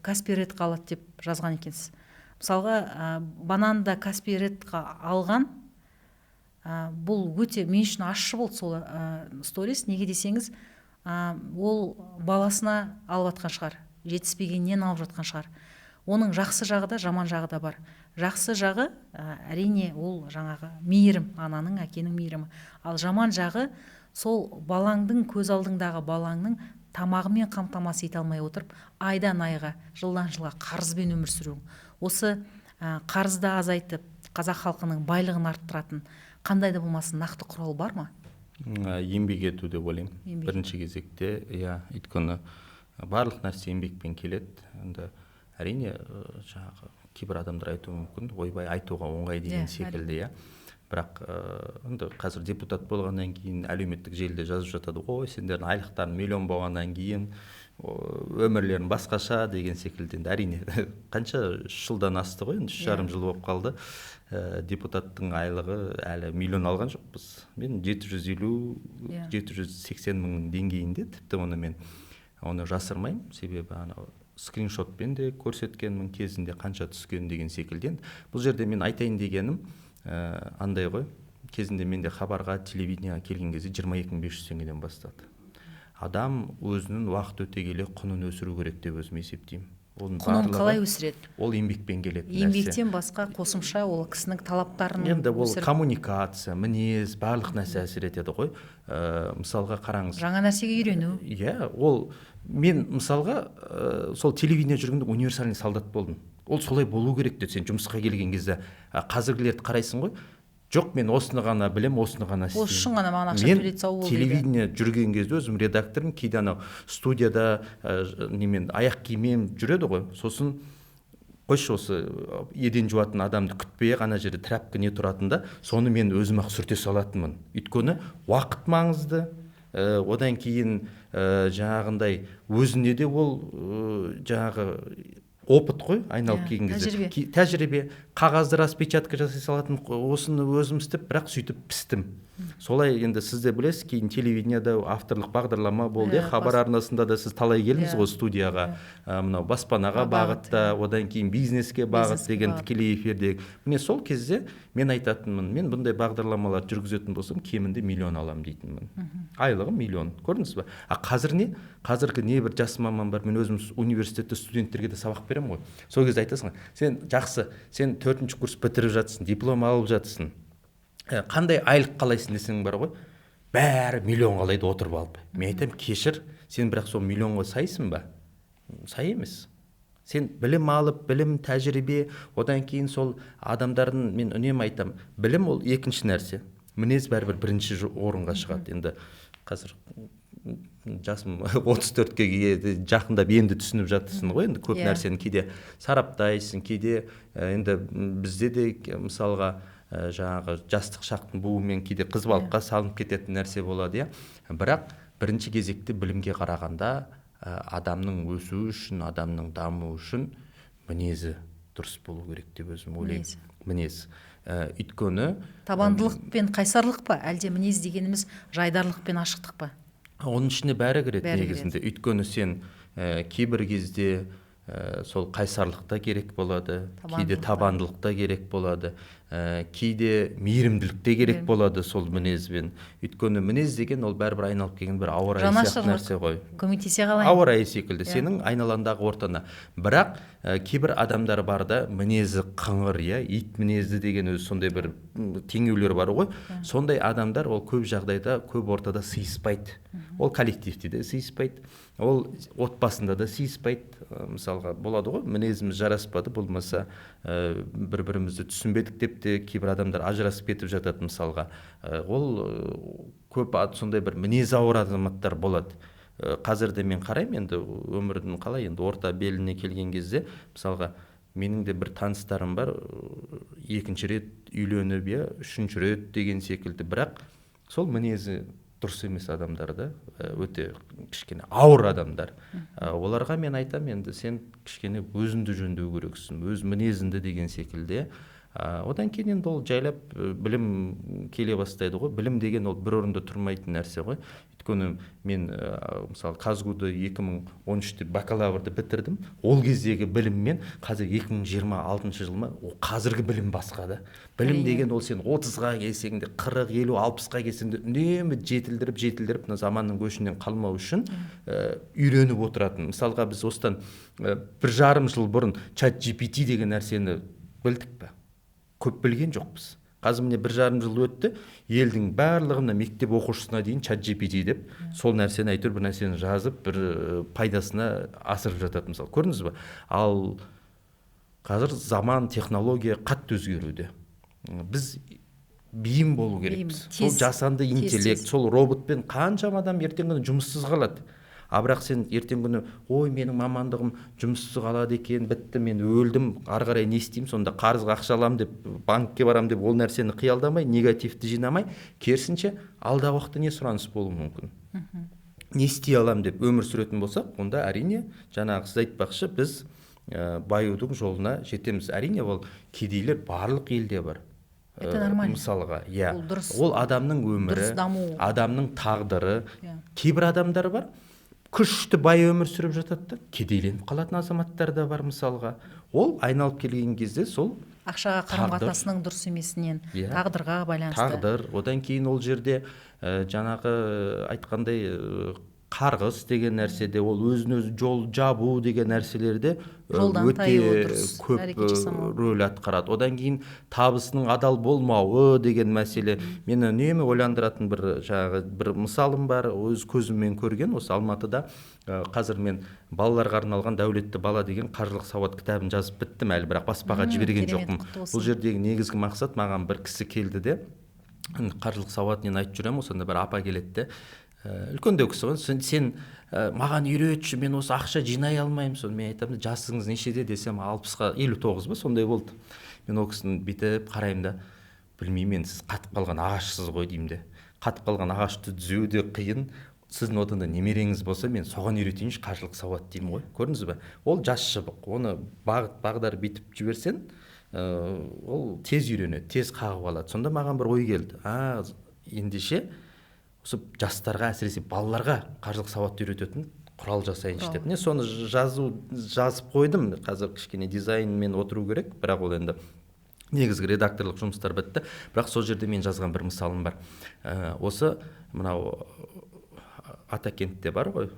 Каспий редқа алады деп жазған екенсіз. Мысалға, бананда Каспий редқа алған, бұл өте мен үшін ащы болды сол сторис. Неге десеңіз, ол баласына алып жатқан шығар, жетіспегеннен алып жатқан шығар. Оның жақсы жағы да, жаман жағы да бар. Жақсы жағы әрине ол жаңағы мейірім, ананың, әкенің мейірімі. Ал жаман жағы сол балаңдың, көз алдыңдағы балаңның тамағымен қамтамасыз ете алмай отырып, айдан айға, жылдан жылға қарызбен өмір сүруің. Осы қарызды азайтып, қазақ халқының байлығын арттыратын қандай да болмасын нақты құрал бар ма? Еңбек ету деп ойлаймын. Бірінші кезекте, өйткені барлық нәрсе еңбекпен келеді. Енді әрине жаңағы кейбір адамдар айтуы мүмкін, ойбай айтуға оңай деген секілді, бірақ енді қазір депутат болғаннан кейін әлеуметтік желіде жазып жатады, ой, сендердің айлықтарың миллион болғаннан кейін өмірлерің басқаша деген секілді. Енді әрине қанша жылдан асты ғой, 3,5 жыл болып қалды. Депутаттың айлығы әлі миллион алған жоқпыз. Мен 750-780 мың деңгейінде, тіпті оны жасырмаймын, себебі скриншотпен де көрсеткенмін кезінде қанша түскен деген секілден. Бұл жерде мен айтайын дегенім андай ғой, кезінде менде хабарға, телевидениеға келген кезде 22.500 теңгеден бастады. Адам өзінің уақыт өте келе құнын өсіру керек деп өзім есептеймін. Құнын қалай өсіреді? Ол еңбекпен келеді. Еңбектен басқа қосымша ол кісінің талаптарын енді ол коммуникация, мінез, барлық нәрсе әсер етеді ғой. Мысалға қараңыз. Жаңа нәрсеге үйрену. Ол мен мысалға сол телевидение жүргенде универсальный солдат болдым. Ол солай болу керек деді. Сен жұмысқа келген кезде қазіргілерді қарайсың ғой. Жоқ, мен осыны ғана білем, осыны ғана істеймін. Осы үшін ғана маған ақша төлейді, сау бол дейді. Телевидение жүрген кезде өзім редакторым, кейде студияда немен аяқ киіммен жүреді ғой. Сосын қойшы, осы еден жуатын адамды күтпей ана жерде трәпкі не тұратында, соны мен өзім-ақ сүрте салатынмын. Өйткені уақыт маңызды. Одан кейін жаңағындай өзіне де ол жаңағы опыт қой, айналып келген кезде. Тәжірибе, қағазды распечатка жасай салатын, осыны өзім істеп, бірақ сөйтіп пістім. Солай енді сіз де білесіз, кейін телевидениеда авторлық бағдарлама болды, хабар арнасында да сіз талай келдіңіз ғой студияға, мынау баспанаға бағытта, одан кейін бизнеске бағыт деген тікелей эфирде. Міне сол кезде мен айтатынмын, мен бұндай бағдарламалар жүргізетін болсам, кемінде миллион алам дейтінмін. Айлығы миллион. Көрдіңіз бе? Қазір не? Қазіргі не бір жас маман бар, мен өзім университетте студенттерге де сабақ берем ғой. Сол кезде айтасың, сен жақсы, сен 4-ші курс бітіріп жатсың, диплом алып жатсың. Қандай айлық қалайсың десең бар ғой, бәрі миллион қалайды отырып алып. Мен айтам, кешір, сен бірақ сол миллионға сайсың ба? Сай емес. Сен білім алып, білім, тәжірибе, одан кейін сол адамдардың, мен үнемі айтам, білім ол екінші нәрсе. Мінез бәрібір бірінші орынға шығады. Енді қазір жасым 34-ге жақындап енді түсініп жатырсың ғой, енді көп нәрсені кейде сараптайсың, кейде енді бізде де мысалға жаңағы жастық шақтың буымен кейде қызбалыққа салынып кететін нәрсе болады, бірақ бірінші кезекте білімге қарағанда адамның өсуі үшін, адамның дамуы үшін мінезі дұрыс болу керек деп өзім ойлаймын. Мінез. Өйткені табандылық пен қайсарлық па, әлде мінез дегеніміз жайдарлық пен ашықтық па? Оның ішіне бәрі кіреді негізінде. Өйткені сен кейбір кезде сол қайсарлықта керек болады, кейде табандылықта керек болады. кейде мейірімділік те керек болады сол мінезбен. Өйткені мінез деген ол бәрібір айналып келген бір ауа райы сияқты нәрсе ғой. Көмектесе қалайын. Ауа райы секілді сенің айналаңдағы ортаңа. Бірақ кейбір адамдар бар да мінезі қыңыр, ит мінезді деген өзі сондай бір теңеулер бар ғой. Сондай адамдар ол көп жағдайда көп ортада сыйыспайды. Ол коллективте де сыйыспайды. Ол отбасында да сыйыспайды. Мысалға болады ғой, мінезіміз жараспады, болмаса бір-бірімізді түсінбедік деп те кейбір адамдар ажырасып кетіп жатады мысалға. Ол көп сондай бір мінезі ауыр азаматтар болады. Қазірде мен қараймын, енді өмірдің қалай, енді орта беліне келген кезде, мысалға менің де бір таныстарым бар, екінші рет үйленіп, үшінші рет деген секілді, бірақ сол мінезі дұрыс емес адамдар да, өте кішкене ауыр адамдар. Оларға мен айтам, енді сен кішкене өзіңді жөндеу керексің, өз мінезіңді деген секілді. Одан кейін енді ол жайлап білім келе бастайды ғой. Білім деген ол бір орында тұрмайтын нәрсе ғой. Өйткені мен мысалы Казгуды 2013-те бакалаврды бітірдім. Ол кездегі біліммен қазір 2026 жылма қазіргі білім басқа да. Білім деген ол сен 30-ға келсең де 40, 50, 60-ға келсең де үнемі жетілдіріп заманның көшінен қалмау үшін үйреніп отыратын. Мысалға біз осыдан 1,5 жыл бұрын чат GPT деген нәрсені білдік пе? Көп білген жоқпыз. Қазір міне 1,5 жыл өтті, елдің барлығына мектеп оқушысына дейін чат GPT деп сол нәрсені әйтеуір бір нәрсені жазып, бір пайдасына асырып жатады мысалы. Көрдіңіз бе? Ал қазір заман, технология қатты өзгеруде. Біз бейім болу керекпіз. Сол жасанды интеллект, сол роботпен қаншама адам ертең күні жұмыссыз қалады. Бірақ сен ертең күні, ой, менің мамандығым жұмыссыз қалады екен, бітті, мен өлдім, ары қарай не істеймін, сонда қарызға ақша аламын деп, банкке барам деп, ол нәрсені қиялдамай, негативті жинамай, керісінше алдағы уақытта не сұраныс болуы мүмкін. Не істей аламын деп өмір сүретін болсақ, онда әрине жаңағы сіз айтпақшы, біз баюдың жолына жетеміз. Әрине ол кедейлер барлық елде бар. Это нормально. Мысалға, ол адамның өмірі, адамның тағдыры. Кейбір адамдар бар, күшті бай өмір сүріп жатады, кедейленіп қалатын азаматтар да бар мысалға. Ол айналып келген кезде сол ақшаға қарым-қатынасының дұрыс емесінен тағдырға байланысты. Тағдыр, одан кейін ол жерде жаңағы айтқандай қарғыс деген нәрседе, ол өзін-өзі жол жабу деген нәрселерде өте көп рөл атқарады. Одан кейін табысының адал болмауы деген мәселе. Мені үнемі ойландыратын бір мысалым бар, өз көзіммен көрген. Осы Алматыда қазір мен балаларға арналған дәулетті бала деген қаржылық сауат кітабын жазып біттім, әлі бірақ баспаға жіберген жоқпын. Бұл жердегі негізгі мақсат, маған бір кісі келді де, қаржылық сауатын айтып жүремін, осында бір апа келеді де, үлкендеу кісі ғой, сен маған үйретші, мен осы ақша жинай алмаймын. Соны мен айтамын, жасыңыз нешеде десем, 60-ға 59 ба, сондай болды. Мен ол кісіні бүйтіп қараймын да, білмеймін, сіз қатып қалған ағашсыз ғой деймін де. Қатып қалған ағашты түзеу де қиын. Сіздің одан да немереңіз болса, мен соған үйретейінші қаржылық сауат деймін ғой. Көрдіңіз бе? Ол жас шыбық. Оны бағдар бүйтіп жіберсең, ол тез үйренеді, тез қағып алады. Сонда маған бір ой келді. Ендеше осы жастарға, әсіресе балаларға қаржылық сауатты үйрететін құрал жасайыншы деп. Соны жазып қойдым. Қазір кішкене дизайнмен отыру керек, бірақ ол енді негізгі редакторлық жұмыстар бітті. Бірақ сол жерде мен жазған бір мысалым бар. Осы мынау Атакентте бар ғой,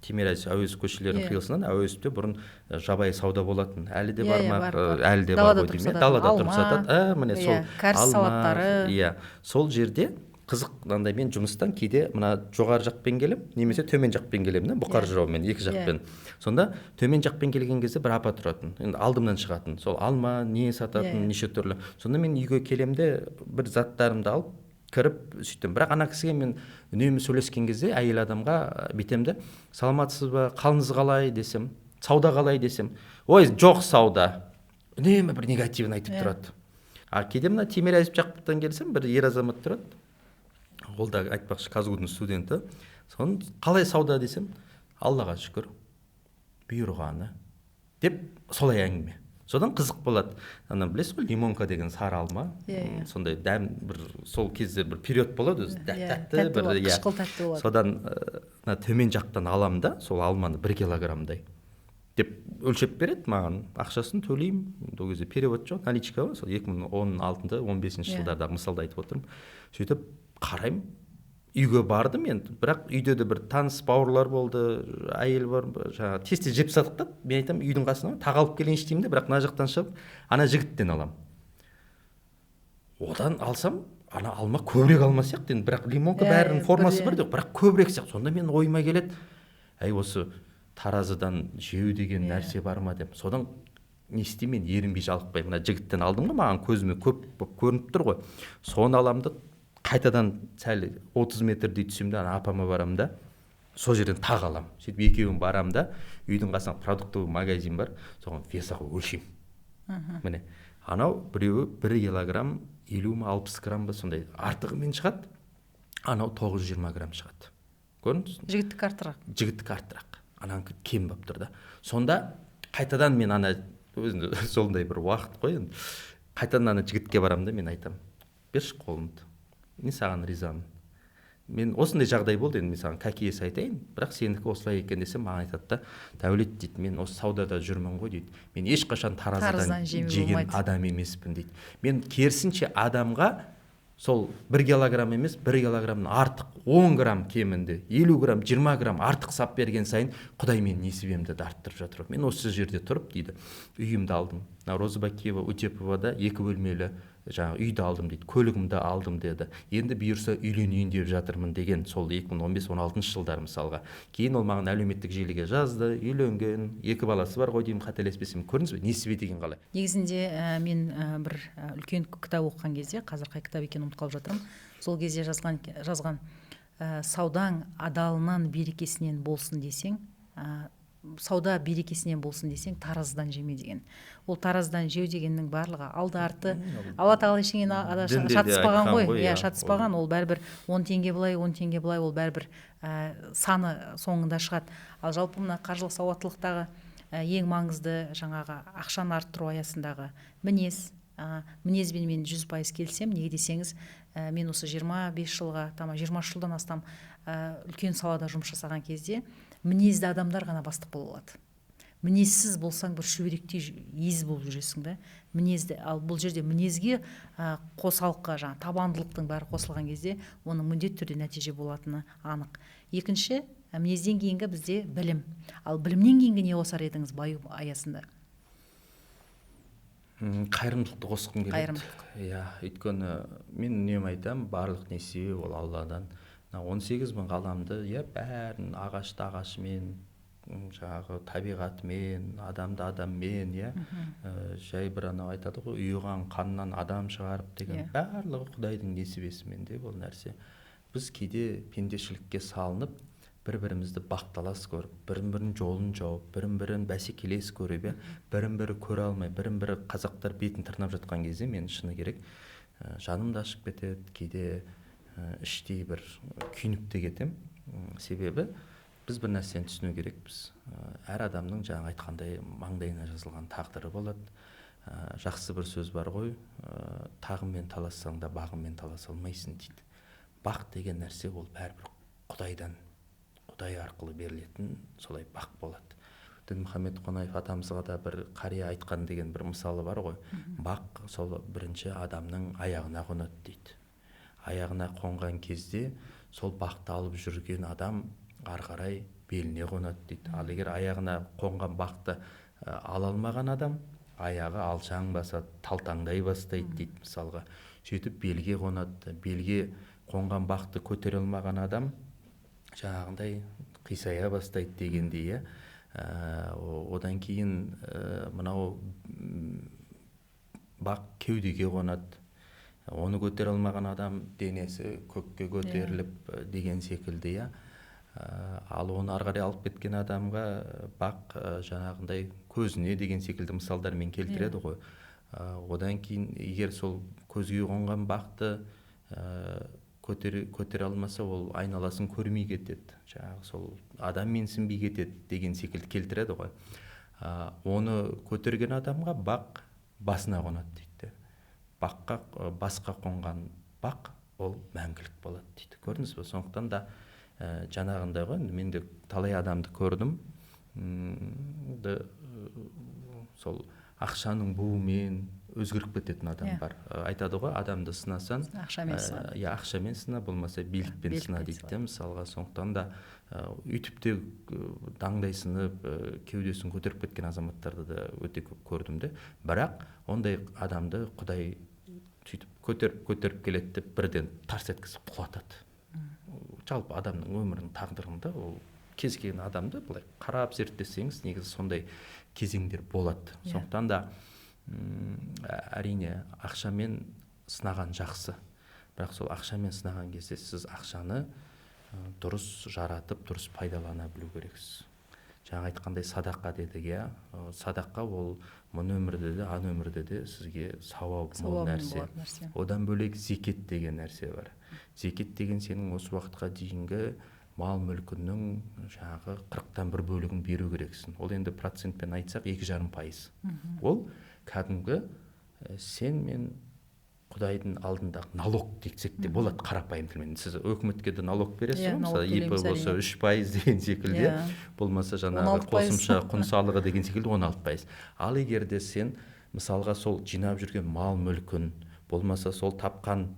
Тимирязев Әуезов көшелерінің қиылысынан Әуезовте бұрын жабайы сауда болатын. Әлі де бар ма? Әлі де бар ғой деймін. Далада тұрып сатады. Міне сол кәріс салаттары. Сол жерде қызық, мен жұмыстан кейде мына жоғары жақпен келем, немесе төмен жақпен келем, бұқар жыраумен, екі жақпен. Сонда төмен жақпен келген кезде бір апа тұратын, енді алдымнан шығатын. Сол алма, не сататын, неше түрлі. Сонда мен үйге келемде бір заттарымды алып кіріп сөйтем. Бірақ ана кісіге мен үнемі сөйлескен кезде әйел адамға бетемді, саламатсыз ба, қалыңыз қалай десем, сауда қалай десем, ой, жоқ сауда. Үнемі бір негативін айтып тұрады. Кейде мына Тимирязев жақтан келсем, бір ер азамат тұрады. Ол да айтпақшы Казгудың студенті. Соны қалай сауда десем, Аллаға шүкір, бұйырғаны деп солай әңгіме. Содан қызық болады. Білесіз ғой, лимонка деген сары алма. Сондай дәм, сол кезде бір период болады, тәтті, қышқыл тәтті болады. Содан төмен жақтан алам да, сол алманы 1 килограммдай. деп өлшеп береді маған, ақшасын төлеймін. Ол кезде перевод жоқ, наличка ғой, сол 2016-15 жылдардағы мысалды айтып отырмын. Сөйтіп қараймын, үйге бардым енді, бірақ үйде де бір таныс бауырлар болды, әйел бар, жаңағы тез жеп тастадық та. Мен айтамын, үйдің қасына тағалып келейінші деймін де, бірақ мына жақтан шығып ана жігіттен аламын. Одан алсам, ана алма көбірек алма сияқты енді, бірақ лимонка бәрінің формасы бірдей, бірақ көбірек сияқты. Сонда мен ойыма келеді, әй осы таразыдан жеу деген нәрсе бар ма деп. Содан не істеймін, мен ерінбей жалықпай мына жігіттен алдым ғой, маған көзіме көп болып көрініп тұр ғой. Соны аламын да қайтадан сәл 30 метрдей түсем да, ана апама барамын да, сол жерден тағы аламын. Сөйтіп екеуін барамын да, үйдің қасында продуктовый магазин бар, соған веса қойып өлшеймін. Міне, анау біреуі 1 килограмм 50 ма 60 грамм ба сондай артығымен шығады, анау 920 грамм шығады. Көрдіңіз? Жігіттік артырақ. Жігіттік артырақ. Ананікі кем болып тұр да. Сонда қайтадан мен ана өзінде сондай бір уақыт қой енді. Қайтадан ана жігітке барамын да, мен айтамын, берші қолымды. Мен саған ризамын. Мен осындай жағдай болды енді, мен саған кәкиес айтайын, бірақ сенікі осылай екен десем, маған айтады да, Дәулет дейді, мен осы саудада жүрмін ғой дейді. Мен ешқашан таразыдан жеген адам емеспін дейді. Мен керісінше адамға сол 1 килограмм емес, 1 килограммнан артық 10 грамм кемінде, 50 грамм, 20 грамм артық сап берген сайын Құдай мен несібемді дарттырып жатыр. Мен осы жерде тұрып дейді, үйімді алдым. Розыбакиева Утеповада 2 бөлмелі жаңа үйді алдым дейді, көлігімді алдым деді. Енді бұйырса үйленейін деп жатырмын деген, сол 2015-16 жылдар мысалға. Кейін ол маған әлеуметтік желіге жазды, үйленген, 2 баласы бар ғой деймін, қателеспесем. Көрдіңіз бе, несібе деген қалай? Негізінде мен бір үлкен кітап оқыған кезде, қазір қай кітап екенін ұмытып қалып жатырмын. Сол кезде жазған саудаң адалынан берекесінен болсын десең, сауда берекесінен болсын десең, таразыдан жеме деген. Ол таразыдан жеу дегеннің барлығы алды арты, Алла тағала ештеңені шатыспаған ғой. Иә, шатыспаған. Ол бәрібір 10 теңге былай, 10 теңге былай, ол бәрібір саны соңында шығады. Ал жалпы мына қаржылық сауаттылықтағы ең маңызды жаңағы ақшаны арттыру аясындағы мінезбен мен 100% келсем. Неге десеңіз, мен осы 25 жылға, 20 жылдан астам үлкен салада жұмыс жасаған кезде мінезді адамдар ғана бастық бола алады. Мінезсіз болсаң бір шүберектей ез болып жүресің да. Мінезді, ал бұл жерде мінезге қосалыққа жаңа табандылықтың бәрі қосылған кезде оның міндетті түрде нәтиже болатыны анық. Екінші, мінезден кейінгі бізде білім. Ал білімнен кейінгі не қосар едіңіз баю аясында? Қайырымдылықты қосқым келеді. Иә, өйткені мен үнемі айтамын, барлық несібе ол Алладан. 18 мың ғаламды, бәрін ағашымен, жаңағы табиғатымен, адамды адаммен, жай бір анау айтады ғой, ұйыған қаннан адам шығарып деген, барлығы Құдайдың несібесімен де бұл нәрсе. Біз кейде пендешілікке салынып, бір-бірімізді бақталас көріп, бірін-бірін жолын жауып, бірін-бірін бәсекелес көріп, бірін-бірі көре алмай, бірін-бірі қазақтар бетін тырнап жатқан кезде мен шыны керек, жаным да ашып кетеді, кейде іштей бір күйініп те кетем. Себебі біз бір нәрсені түсіну керекпіз. Әр адамның жаңа айтқандай маңдайына жазылған тағдыры болады. Жақсы бір сөз бар ғой, тағыммен талассаң да бағыммен таласа алмайсың дейді. Бақ деген нәрсе ол бәрібір Құдайдан, Құдай арқылы берілетін солай бақ болады. Дінмұхамед Қонаев атамызға да бір қария айтқан деген бір мысалы бар ғой. Бақ сол бірінші адамның аяғына қонады дейді. Аяғына қонған кезде сол бақты алып жүрген адам ары қарай беліне қонады дейді. Ал егер аяғына қонған бақты ала алмаған адам аяғы алшаң басады, талтаңдай бастайды дейді мысалға. Сөйтіп белге қонады. Белге қонған бақты көтере алмаған адам жаңағындай қисая бастайды дегендей. Одан кейін мынау бақ кеудеге қонады. Оны көтере алмаған адам денесі көкке көтеріліп деген секілді. Ал оны ары қарай алып кеткен адамға бақ жаңағындай көзіне деген секілді мысалдармен келтіреді ғой. Одан кейін егер сол көзге қонған бақты көтере алмаса, ол айналасын көрмей кетеді. Жаңағы сол адам менсінбей кетеді деген секілді келтіреді ғой. Оны көтерген адамға бақ басына қонады дейді. Баққа басқа қонған бақ ол мәңгілік болады дейді. Көрдіңіз бе? Сондықтан да жаңағындай ғой, мен де талай адамды көрдім. сол ақшаның буымен өзгеріп кететін адам бар. Айтады ғой, адамды сынасаң, ақшамен сына, болмаса билікпен сына дейді де, мысалға. Сондықтан да үйтіп те даңдай сынып, кеудесін көтеріп кеткен азаматтарды да өте көп көрдім де. Бірақ ондай адамды Құдай сөйтіп көтеріп келеді деп бірден тарс еткізіп құлатады. Жалпы адамның өмірінің тағдырында ол кез келген адамды былай қарап зерттесеңіз, негізі сондай кезеңдер болады. Сондықтан да әрине ақшамен сынаған жақсы, бірақ сол ақшамен сынаған кезде сіз ақшаны дұрыс жаратып, дұрыс пайдалана білу керексіз. Жаңа айтқандай садақа дедік, садақа ол мұны өмірде де, ан өмірде де сізге сауап мол нәрсе. Одан бөлек зекет деген нәрсе бар. Зекет деген сенің осы уақытқа дейінгі мал мүлкінің жаңағы 40-1 бөлігін беру керексің. Ол енді процентпен айтсақ 2,5%. Ол кәдімгі сен мен Құдайдың алдындағы налог десек те болады, қарапайым тілмен. Сіз өкіметке де налог бересіз, мысалы ИП болса 3% деген секілді, болмаса жаңағы қосымша құн салығы деген секілді 16%. Ал егер де сен мысалға сол жинап жүрген мал мүлкін, болмаса сол тапқан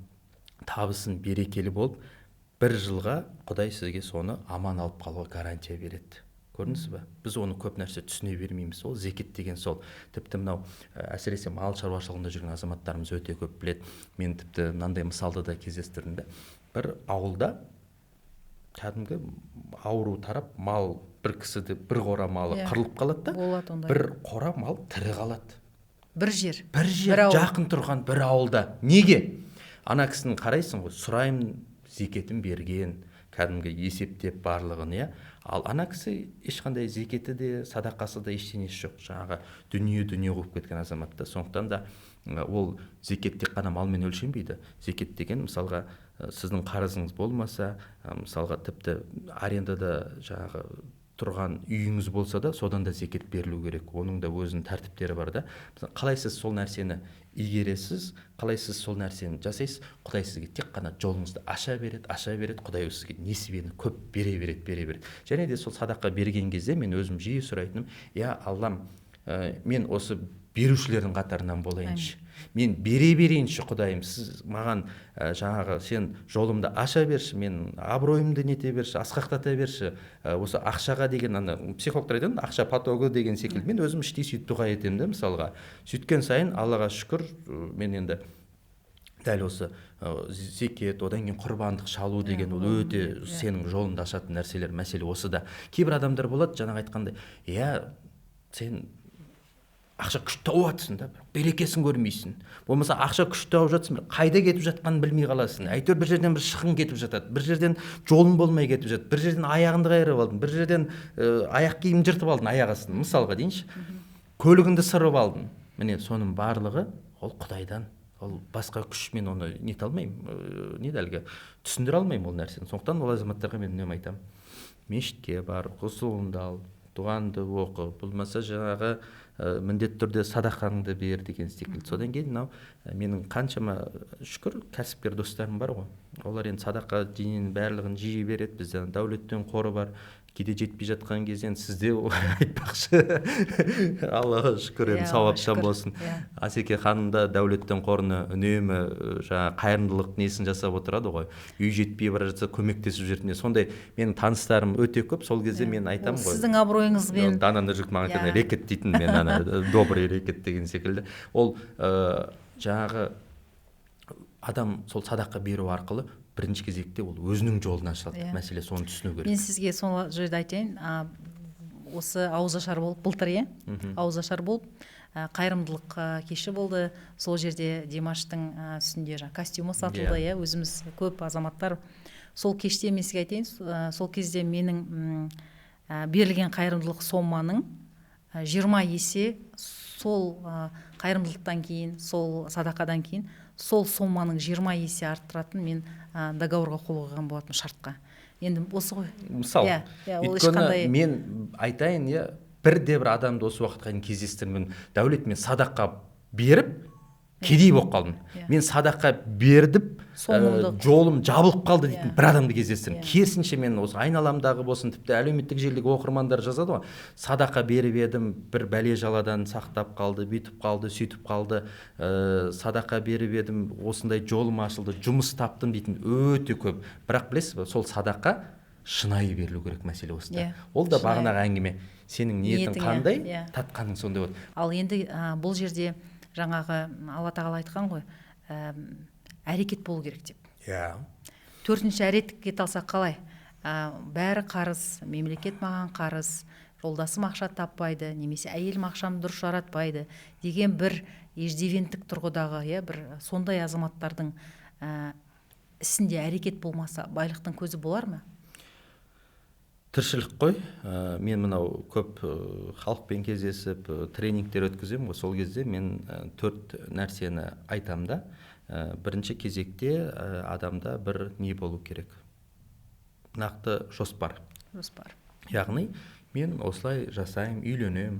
табысын берекелі болып, 1 жылға Құдай сізге соны аман алып қалуға гарантия береді. Көрдіңіз бе? Біз оны көп нәрсе түсіне бермейміз. Ол зекет деген сол. Тіпті мынау әсіресе мал шаруашылығында жүрген азаматтарымыз өте көп біледі. Мен тіпті мынандай мысалды да кездестірдім. Бір ауылда кәдімгі ауру тарап, мал бір кісіде бір қора малы қырылып қалады да, бір қора мал тірі қалады. Бір жер жақын тұрған бір ауылда. Неге? Ана кісінің қарайсың ғой, сұраймын, зекетін берген, кәдімгі есептеп барлығын, Ал ана кісі ешқандай зекеті де, садақасы да ештеңесі жоқ. Жаңағы дүние қойып кеткен азаматта. Сондықтан да ол зекет тек қана малмен өлшенбейді. Зекет деген мысалға сіздің қарызыңыз болмаса, мысалға тіпті арендада жаңағы тұрған үйіңіз болса да, содан да зекет берілу керек. Оның да өзінің тәртіптері бар да. Қалай сіз сол нәрсені игересіз, қалай сіз сол нәрсені жасайсыз, Құдай сізге тек қана жолыңызды аша береді, Құдай сізге несібені көп бере береді. Және де сол садақа берген кезде мен өзім жиі сұрайтыным, Аллам, мен осы берушілердің қатарынан болайыншы. Мен бере берейінші, Құдайым, сіз маған жаңағы сен жолымды аша берші, мен абыройымды нете берші, асқақтата берші. Осы ақшаға деген психологтар айтады, ақша потогы деген секілді. Мен өзім іштей сөйтіп дұға етемін де, мысалға. Сөйткен сайын Аллаға шүкір, мен енді дәл осы зекет, одан кейін құрбандық шалу деген ол өте сенің жолыңды ашатын нәрселер, мәселе осы да. Кейбір адамдар болады, жаңа айтқандай, сен ақша күш тауып жатсың да, берекесін көрмейсің. Болмаса ақша күш тауып жатсың, қайда кетіп жатқанын білмей қаласың. Әйтеуір бір жерден бір шығын кетіп жатады, бір жерден жолың болмай кетіп жатады, бір жерден аяғыңды қайырып алдың, бір жерден аяқ киім жыртып алдың, аяқ астын, мысалға дейінші. Көлігіңді сырып алдың. Міне соның барлығы ол Құдайдан. Ол басқа күшмен оны нете алмаймын, түсіндіре алмаймын ол нәрсені. Сондықтан ол азаматтарға мен үнемі айтамын. Мешітке бар, ғұсылыңды ал, дұғаңды оқы, болмаса жаңағы міндетті түрде садақаңды бер деген секілді. Содан кейін мынау менің қаншама шүкір кәсіпкер достарым бар ғой. Олар енді садақа дейін барлығын жиі береді. Бізде дәулеттен қоры бар. Кейде жетпей жатқан кезден сізде айтпақшы. Аллаға шүкір, енді сауаптан болсын. Асеке ханым да дәулеттен қорыны үнемі қайырымдылық несін жасап отырады ғой. Үй жетпей бара жатса көмектесіп жүретін. Сондай менің таныстарым өте көп. Сол кезде мен айтамын ғой. Сіздің абыройыңызбен. Дананы жұрт маған айтады, рекет дейтін мен, добрый рекет деген секілді. Ол жаңағы адам сол садақа беру арқылы бірінші кезекте ол өзінің жолын ашады. Мәселе соны түсіну керек. Мен сізге сол жерде айтайын, осы ауызашар болып, былтыр ауызашар болып, қайырымдылық кеші болды. Сол жерде Димаштың үстінде костюмы сатылды, өзіміз көп азаматтар. Сол кеште мен сізге айтайын, сол кезде менің берілген қайырымдылық соманың 20 есе сол қайырымдылықтан кейін, сол садақадан кейін, сол соманың 20 есе арттыратын мен договорға қол қойған болатын, шартқа. Енді осы ғой. Мысалы, өйткені мен айтайын, бірде бір адамды осы уақытқа дейін кездестірмін, дәулет мен садаққа беріп, кедей болып қалдым. Мен садақа бердім, жолым жабылып қалды дейтін бір адамды кездестірдім. Керісінше мен осы айналамдағы болсын, тіпті әлеуметтік желідегі оқырмандар жазады ғой, садақа беріп едім, бір бәле жаладан сақтап қалды, бүйтіп қалды, сөйтіп қалды, садақа беріп едім, осындай жолым ашылды, жұмыс таптым дейтін өте көп. Бірақ білесіз бе, сол садақа шынайы берілу керек, мәселе осында. Ол да бағанағы әңгіме. Сенің ниетің қандай, татқаның сондай болады. Ал енді бұл жерде жаңағы Алла тағала айтқан ғой, әрекет болу керек деп. Төртінші әрекет алсақ қалай? Бәрі қарыз, мемлекет маған қарыз, жолдасым ақша таппайды, немесе әйелім ақшамды дұрыс жаратпайды деген бір еждивенттік тұрғыдағы, бір сондай азаматтардың ісінде әрекет болмаса, байлықтың көзі болар ма? Тіршілік қой. Мен мынау көп халықпен кездесіп, тренингтер өткіземін ғой, сол кезде мен 4 нәрсені айтам да. Бірінші кезекте адамда бір не болу керек? Нақты жоспар. Яғни мен осылай жасайым, үйленем,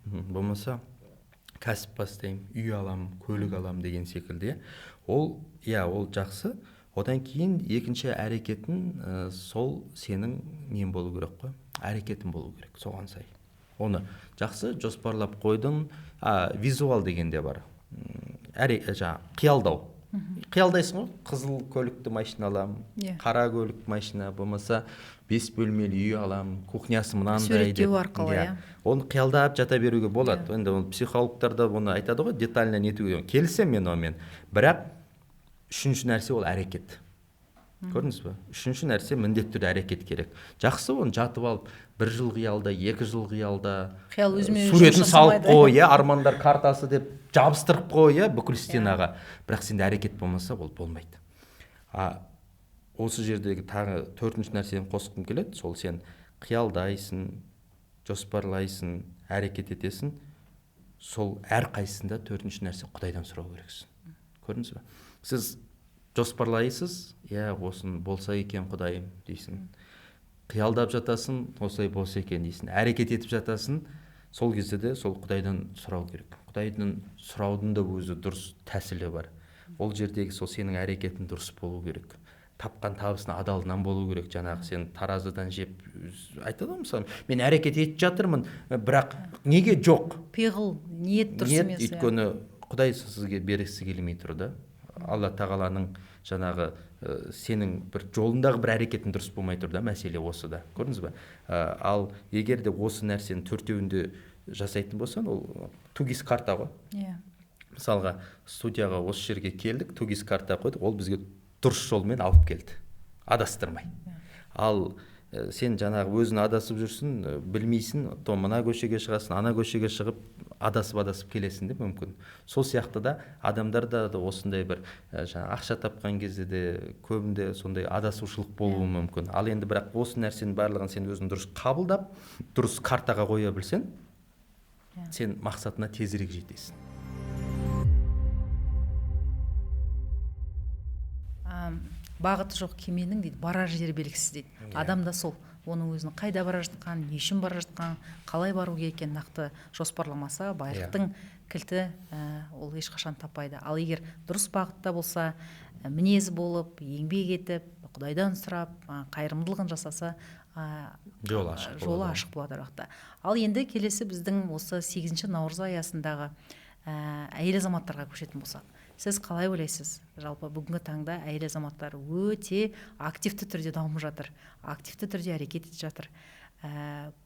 болмаса кәсіп бастайым, үй алам, көлік алам деген секілді. Ол жақсы. Одан кейін екінші әрекетін сол сенің нен болу керек қой, әрекетін болу керек, соған сай. Оны жақсы жоспарлап қойдың, визуал деген де бар. Қиялдау. Қиялдайсың ғой, қызыл көлікті машина алам, қара көлік машина, болмаса 5 бөлмелі үй алам, кухнясы мынандай деп. Суреттеу арқылы, Оны қиялдап жата беруге болады. Енді психологтар да оны айтады ғой, детально нетуге. Келісем мен онымен. Бірақ үшінші нәрсе ол әрекет. Көрдіңіз бе? Үшінші нәрсе міндетті түрде әрекет керек. Жақсы, оны жатып алып, 1 жыл қиялда, 2 жыл қиялда, суретін салып қой, армандар картасы деп жабыстырып қой, бүкіл стенаға. Бірақ сенде әрекет болмаса, ол болмайды. Осы жердегі тағы 4-ші нәрсені қосқым келеді, сол сен қиялдайсың, жоспарлайсың, әрекет етесің. Сол әр қайсысында 4-ші нәрсе Құдайдан сұрау керексің. Көрдіңіз бе? Сіз жоспарлайсыз, осын болса екен Құдайым дейсің. Қиялдап жатасың, осылай болса екен дейсің. Әрекет етіп жатасың, сол кезде де сол Құдайдан сұрау керек. Құдайдан сұраудың да өзі дұрыс тәсілі бар. Ол жердегі сол сенің әрекетің дұрыс болу керек. Тапқан табысына адалынан болу керек. Жаңағы сен таразыдан жеп айтады ғой, мысалы, мен әрекет етіп жатырмын, бірақ неге жоқ? Пиғыл, ниет дұрыс емес. Өйткені Құдай сізге бергісі келмей тұр да. Алла тағаланың жаңағы сенің бір жолындағы бір әрекетін дұрыс болмай тұр да, мәселе осы да. Көрдіңіз бе? Ал егер де осы нәрсені 4-еуінде жасайтын болсан, ол тугис карта ғой. Мысалға, студияға осы жерге келдік, тугис карта қойдық, ол бізге дұрыс жолмен алып келді, адастырмай. Ал сен жаңағы өзің адасып жүрсің, білмейсің, то мына көшеге шығасың, ана көшеге шығып адасып келесің де мүмкін. Сол сияқты да адамдарда да осындай бір ақша тапқан кезде де көбінде сондай адасушылық болуы мүмкін. Ал енді бірақ осы нәрсенің барлығын сен өзің дұрыс қабылдап, дұрыс картаға қоя білсең, сен мақсатына тезірек жетесің. Бағыты жоқ кеменің дейді, барар жері белгісіз дейді. Адамда сол, оның өзінің қайда бара жатқан, не үшін бара жатқан, қалай бару керек екенін нақты жоспарламаса, байлықтың кілті ол ешқашан таппайды. Ал егер дұрыс бағытта болса, мінезі болып, еңбек етіп, Құдайдан сұрап, қайырымдылығын жасаса, жолы ашық болады. Ал енді келесі біздің осы 8 наурыз аясындағы әйел азаматтарға көшетін болсақ, сіз қалай ойлайсыз? Жалпы бүгінгі таңда әйел азаматтар өте активті түрде дамып жатыр, активті түрде әрекет етіп жатыр.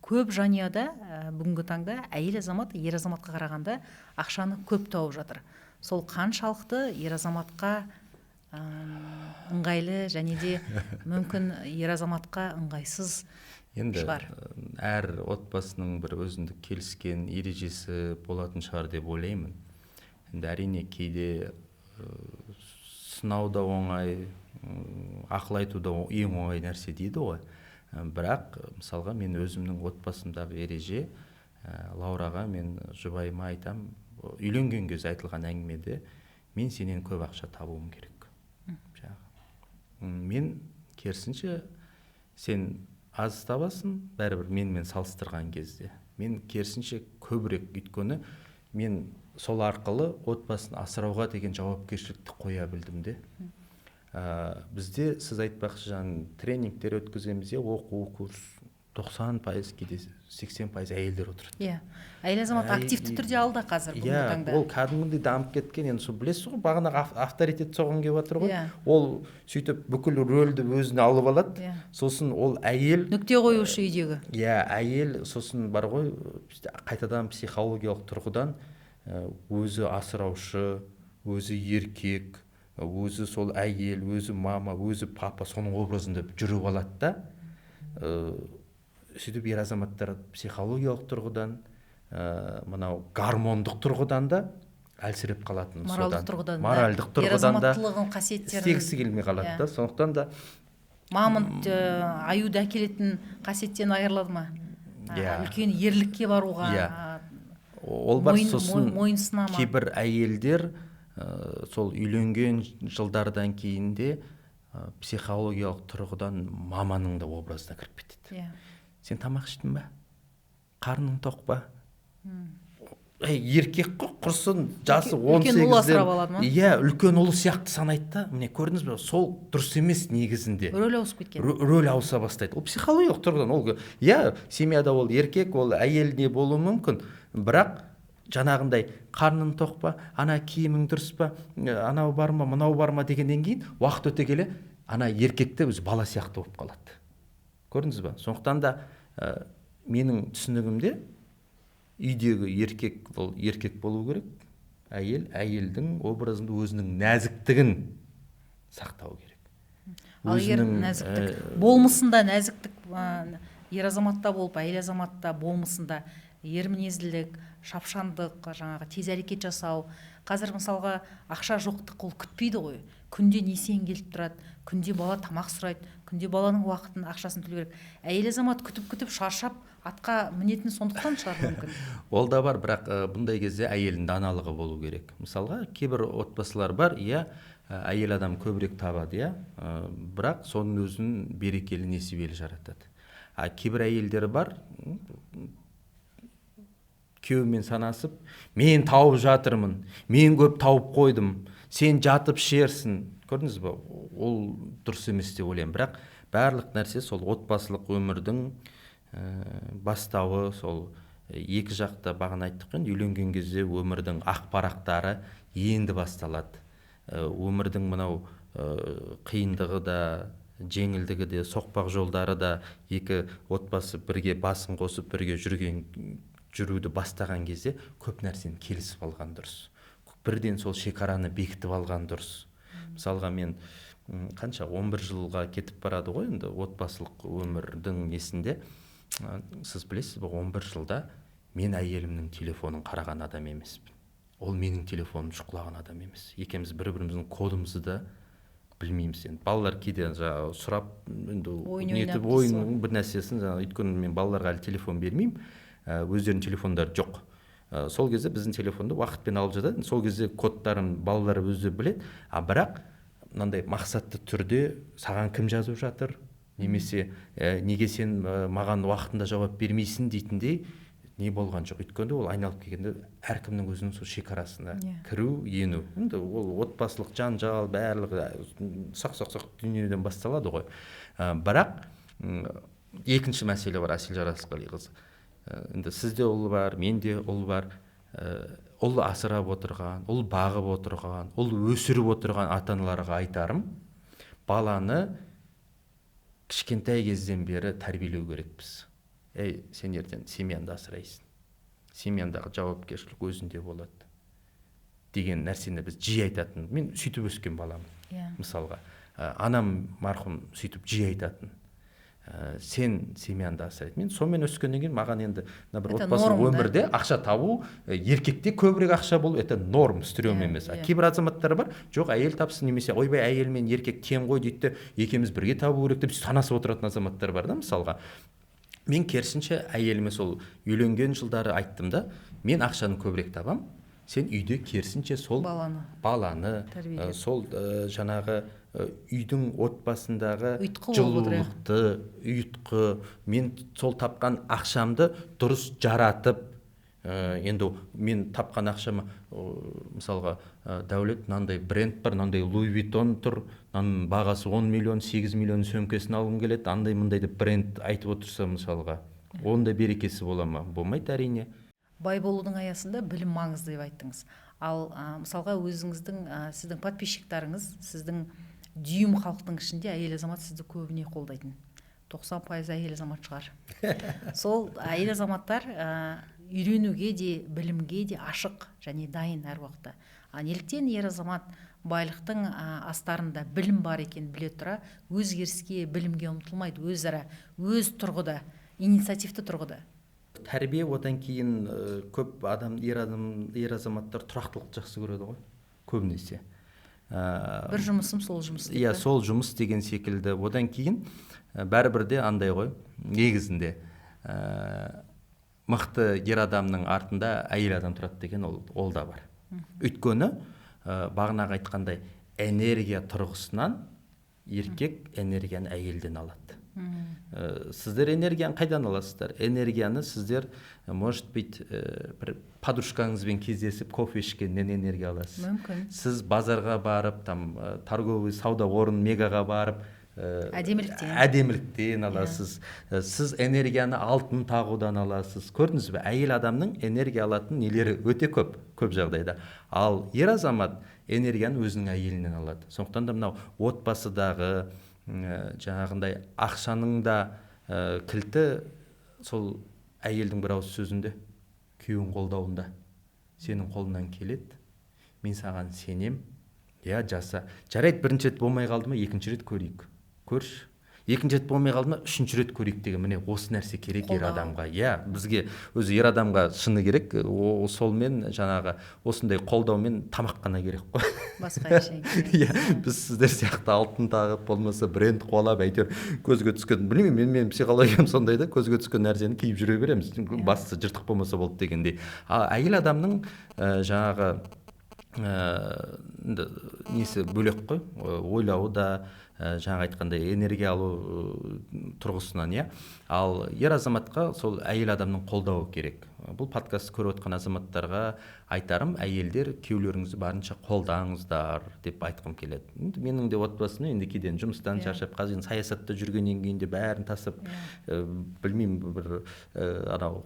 Көп жанұяда бүгінгі таңда әйел азамат ер азаматқа қарағанда ақшаны көп тауып жатыр. Сол қаншалықты ер азаматқа ыңғайлы және де мүмкін ер азаматқа ыңғайсыз шығар? Енді әр отбасының бір өзіндік келіскен ережесі болатын шығар деп ойлаймын. Енді әрине кейде сынау да оңай, ақыл айту да ең оңай нәрсе дейді ғой. Бірақ мысалға мен өзімнің отбасымдағы ереже, Лаураға мен жұбайыма айтам, үйленген кезде айтылған әңгімеде, мен сенен көп ақша табуым керек. Мен керісінше сен аз табасың, бәрібір менімен салыстырған кезде. Мен керісінше көбірек, өйткені мен сол арқылы отбасын асырауға деген жауапкершілікті қоя білдім де. Бізде сіз айтпақшы жаңағы тренингтер өткіземіз, оқу курс 90%, кейде 80% әйелдер отырады. Иә. Әйел азамат активті түрде алды қазір бүгінгі таңда. Ол кәдімгідей дамып кеткен. Енді сол білесіз ғой, бағанағы авторитет соған келіп жатыр ғой. Ол сөйтіп бүкіл рөлді өзіне алып алады. Сосын ол әйел нүкте қоюшы үйдегі. Әйел сосын бар ғой, қайтадан психологиялық тұрғыдан өзі асыраушы, өзі еркек, өзі сол әйел, өзі мама, өзі папа, соның образында жүріп алады да. Сөйтіп ер азаматтар психологиялық тұрғыдан, мынау гармондық тұрғыдан да әлсіреп қалатын. Моральдық тұрғыдан да істегісі келмей қалады да. Сондықтан да мамонт аюды әкелетін қасиеттен айырылады ма? Үлкен ерлікке баруға ол бар. Сосын кейбір әйелдер сол үйленген жылдардан кейін де психологиялық тұрғыдан маманың да образына кіріп кетеді. Сен тамақ іштің ба? Қарның тоқ па? Еркек қой, құрсын, жасы 18-ден. Үлкен ұлы асырап алады ма? Үлкен ұлы сияқты санайды да. Міне көрдіңіз бе, сол дұрыс емес негізінде. Рөл ауысып кеткен. Рөл ауыса бастайды. Ол психологиялық тұрғыдан. Ол семьяда ол еркек, ол әйел не болуы мүмкін. Бірақ жаңағындай қарның тоқ па, ана киімің дұрыс па, анау бар ма, мынау бар ма дегеннен кейін уақыт өте келе ана еркекте өзі бала сияқты болып қалады. Көрдіңіз ба? Сондықтан да менің түсінігімде үйдегі еркек болу керек, әйелдің образында өзінің нәзіктігін сақтау керек. Ал егер нәзіктік болмысында нәзіктік ер азаматта болып, әйел азаматта болмысында ер мінезділік, шапшаңдық, жаңағы тез әрекет жасау. Қазір мысалға ақша жоқтық ол күтпейді ғой. Күнде несиен келіп тұрады, күнде бала тамақ сұрайды, күнде баланың уақытын, ақшасын төлеу керек. Әйел азамат күтіп шаршап атқа мінетін сондықтан шығар мүмкін. Ол да бар, бірақ бұндай кезде әйелдің даналығы болу керек. Мысалға, кейбір отбасылар бар, әйел адам көбірек табады, бірақ соның өзін берекелі несібелі жаратады. Кейбір әйелдері бар, күйеуімен санасып, мен тауып жатырмын, мен көп тауып қойдым, сен жатып ішерсің. Көрдіңіз бе? Ол дұрыс емес деп ойлаймын. Бірақ барлық нәрсе сол отбасылық өмірдің бастауы, сол екі жақта бағана айттық қой, үйленген кезде өмірдің ақ парақтары енді басталады. Өмірдің мынау қиындығы да, жеңілдігі де, соқпақ жолдары да, екі отбасы бірге басын қосып бірге жүруді бастаған кезде көп нәрсені келісіп алған дұрыс. Бірден сол шекараны бекітіп алған дұрыс. Мысалға мен қанша 11 жылға кетіп барады ғой, енді отбасылық өмірдің несінде. Сіз білесіз бе, 11 жылда мен әйелімнің телефонын қараған адам емеспін. Ол менің телефоным шұқылаған адам емес. Екеуміз бір-біріміздің кодымызды да білмейміз. Енді балалар кейде сұрап, ойын бір нәрсесін, өйткені мен балаларға әлі телефон бермеймін. Өздерінің телефондары жоқ. Сол кезде біздің телефонды уақытпен алып жатады. Сол кезде кодтарын балалар өздері біледі. Бірақ мынандай мақсатты түрде саған кім жазып жатыр, немесе неге сен маған уақытында жауап бермейсің дейтіндей не болған жоқ. Өйткені ол айналып келгенде әркімнің өзінің сол шекарасына кіру, ену. Енді ол отбасылық жанжал, барлығы сақ дүниеден басталады ғой. Бірақ екінші мәселе бар, Әсел Жарасқалиқызы. Енді сізде ұл бар, менде ұл бар. Ұл асырап отырған, ұл бағып отырған, ұл өсіріп отырған ата-аналарға айтарым, баланы кішкентай кезден бері тәрбиелеу керекпіз. Сен ертең семьянды асырайсың. Семьяндағы жауапкершілік өзінде болады деген нәрсені біз жиі айтатын. Мен сөйтіп өскен баламын. Мысалға, анам марқұм сөйтіп жиі айтатын. Сен семьянды асырайды. Мен сонымен өскеннен кейін маған енді бір отбасылық өмірде ақша табу, еркекте көбірек ақша болу, это норм, стрём емес. Кейбір азаматтар бар, жоқ әйел тапсын, немесе ойбай әйел мен еркек тең ғой дейді, екеуміз бірге табу керек деп санасып отыратын азаматтар бар да, мысалға. Мен керісінше әйеліме сол үйленген жылдары айттым да, мен ақшаны көбірек табам, сен үйде керісінше сол баланы сол жаңағы үйдің отбасындағы жылулықты, ұйытқы, мен сол тапқан ақшамды дұрыс жаратып, енді мен тапқан ақшама мысалға дәулет мынандай бренд бар, мынандай Луи Виттон тұр, мынаның бағасы 10 миллион 8 миллион сөмкесін алғым келеді, андай мындай деп бренд айтып отырса мысалға, оның да берекесі бола ма? Болмайды әрине. Бай болудың аясында білім маңызды деп айттыңыз. Ал мысалға өзіңіздің сіздің подписчиктарыңыз, сіздің дүйім халықтың ішінде әйел азамат сізді көбіне қолдайтын. 90% әйел азамат шығар. Сол әйел азаматтар үйренуге де, білімге де ашық және дайын әр уақытта. Неліктен ер азамат байлықтың астарында білім бар екен біле тұра, өзгеріске, білімге ұмтылмайды, өзара, өз тұрғыда, инициативті тұрғыда. Тәрбие, одан кейін көп ер азаматтар тұрақтылықты жақсы көреді ғой, көбінесе. Бір жұмысым сол жұмыс. Иә, сол жұмыс деген секілді. Одан кейін бәрібір де андай ғой, негізінде мықты ер адамның артында әйел адам тұрады деген ол да бар. Өйткені бағанағы айтқандай энергия тұрғысынан еркек энергияны әйелден алады. Сіздер энергияны қайдан аласыздар? Энергияны сіздер, может быть, бір подружкаңызбен кездесіп кофе ішкеннен энергия аласыз. Мүмкін. Сіз базарға барып, торговый сауда орын Мегаға барып, әдеміліктен аласыз. Сіз энергияны алтын тағудан аласыз. Көрдіңіз бе? Әйел адамның энергия алатын нелері өте көп жағдайда. Ал ер азамат энергияны өзінің әйелінен алады. Сондықтан да мынау отбасыдағы жаңағындай ақшаның да кілті сол әйелдің бір ауыз сөзінде, күйеуің қолдауында. Сенің қолынан келеді, мен саған сенем, я жаса. Жарайды, бірінші рет болмай қалды ма, екінші рет көрейік. Көрші. Екінші рет болмай қалды ма, үшінші рет көрейік деген, міне осы нәрсе керек ер адамға. Иә, бізге өзі ер адамға шыны керек, солмен жаңағы осындай қолдаумен тамақ қана керек қой. Басқа ештеңе. Иә, біз сіздер сияқты алтын тағып, болмаса бренд қуалап, әйтеуір көзге түскен, білмеймін, мен психологиям сондай да, көзге түскен нәрсені киіп жүре береміз. Бастысы жыртық болмаса болды дегендей. Әйел адамның жаңағы несі бөлек қой, ойлауы да, жаңа айтқандай энергия алу тұрғысынан, иә. Ал ер азаматқа сол әйел адамның қолдауы керек. Бұл подкаст көріп отқан азаматтарға айтарым, әйелдер күйеулеріңізді барынша қолдаңыздар деп айтқым келеді. Менің де отбасым енді кейден жұмыстан шаршап, қазір саясатта жүргеннен кейін де бәрін тасып, білмеймін, бір анау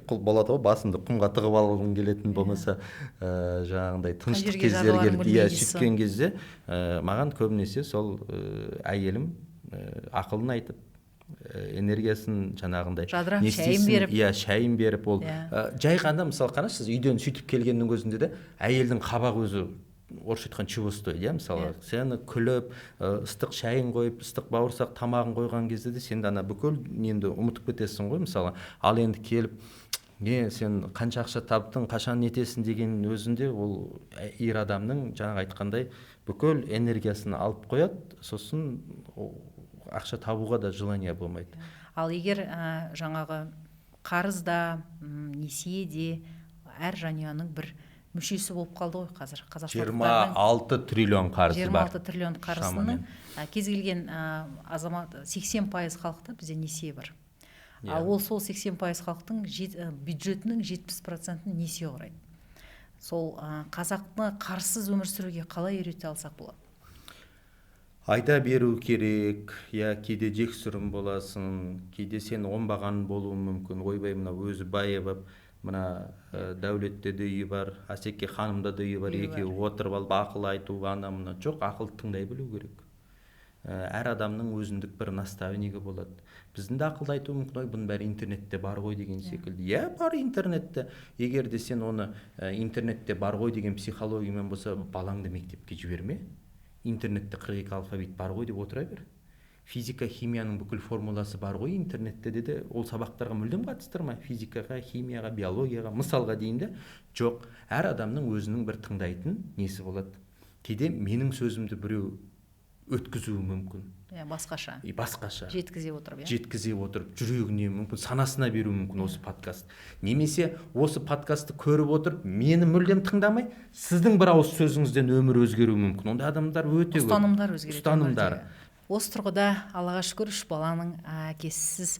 болады ғой, басымды құмға тығып алғым келетін, болмаса жаңағындай тыныштық кездер келді. Иә, сөйткен кезде маған көбінесе сол әйелім ақылын айтып, энергиясын жаңағындай жадырап шайын беріп. Иә, шайын беріп, ол жай ғана, мысалы қараңыз, сіз үйден сөйтіп келгеннің өзінде де әйелдің қабағы өзі орысша айтқан чего стоит, иә, мысалы сені күліп, ыстық шайын қойып, ыстық бауырсақ тамағын қойған кезде де сен ана бүкіл енді ұмытып кетесің ғой, мысалы. Ал енді келіп, сен қанша ақша таптың, қашан нетесің деген өзінде ол ер адамның жаңағы айтқандай бүкіл энергиясын алып қояды, сосын ақша табуға да желание болмайды. Ал егер жаңағы қарызда, несиеде әр жанұяның бір мүшесі болып қалды ғой қазір. 26 триллион қарызы бар. 26 триллион қарызының кез келген азамат 80% халықта бізде несие бар. Ал ол сол 80% халықтың бюджетінің 70%-ын несие құрайды. Сол қазақты қарсыз өмір сүруге қалай үйрете алсақ болады? Айда беру керек, я кейде жексұрын боласың, кейде сен оңбаған болуы мүмкін, ойбай мына өзі байып, мына Дәулетте де үйі бар, Асеке ханымда да үйі бар, екеуі отырып алып ақыл айту, ана-мына. Жоқ, ақыл тыңдай білу керек. Әр адамның өзіндік бір наставнигі болады. Біздің де ақылды айту мүмкін, бұның бәрі интернетте бар ғой деген секілді. Иә, бар интернетте. Егер де сен оны интернетте бар ғой деген психологиямен болса, балаңды мектепке жіберме. Интернетте 42 алфавит бар ғой деп отыра бер. Физика, химияның бүкіл формуласы бар ғой интернетте де, ол сабақтарға мүлдем қатыстырма. Физикаға, химияға, биологияға, мысалға дейінде. Жоқ, әр адамның өзінің бір тыңдайтын несі болады. Кейде менің сөзімді біреу өткізуі мүмкін. Басқаша. Басқаша. Жеткізе отырып, жеткізе отырып, жүрегіне мүмкін, санасына беру мүмкін осы подкаст. Немесе осы подкастты көріп отырып, мені мүлдем тыңдамай, сіздің бір ауыз сөзіңізден өмір өзгеруі мүмкін. Онда адамдар өте көп. Ұстанымдар өзгереді. Ұстанымдар. Осы тұрғыда аллаға шүкір 3 баланың әкесісіз.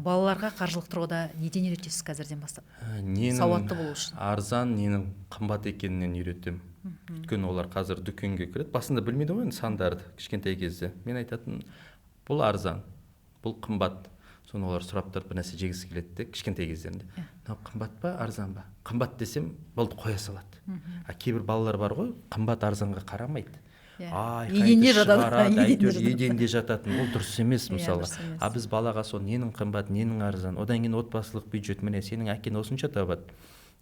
Балаларға қаржылық тұрғыда неден үйретесіз қазірден бастап? Сауатты болу үшін. Арзан, ненің қымбат екенінен үйретем. Өйткені олар қазір дүкенге кіреді. Басында білмейді ғой сандарды кішкентай кезде. Мен айтатын, бұл арзан, бұл қымбат. Соны олар сұрап тұрып бір нәрсе жегісі келеді де кішкентай кездерінде. Мынау қымбат па, арзан ба? Қымбат десем, болды қоя салады. Кейбір балалар бар ғой, қымбат арзанға қарамайды. Еденде жататын. Ол дұрыс емес мысалы. Біз балаға сол ненің қымбат, ненің арзан, одан кейін отбасылық бюджет, міне сенің әкең осынша табады,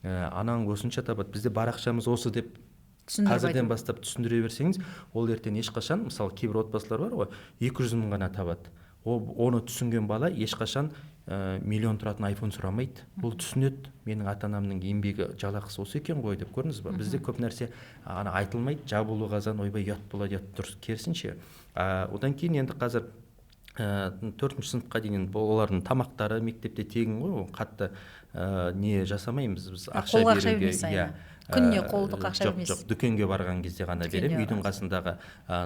анаң осынша табады, бізде бар ақшамыз осы деп қазірден бастап түсіндіре берсеңіз, ол ертең ешқашан, мысалы кейбір отбасылар бар ғой, 200 мың ғана табады. Оны түсінген бала ешқашан миллион тұратын айфон сұрамайды. Ол түсінеді, менің ата-анамның еңбегі жалақысы осы екен ғой деп. Көрдіңіз ба? Бізде көп нәрсе айтылмайды, жабулы қазан ойбай ұят болады, ұят дұрыс, керісінше. Одан кейін енді қазір 4-ші сыныпқа дейін олардың тамақтары мектепте тегін ғой, қатты не жасамаймыз біз, ақша беруге. Күніне қолдық ақша бермейсіз? Жоқ, дүкенге барған кезде ғана беремін. Үйдің қасындағы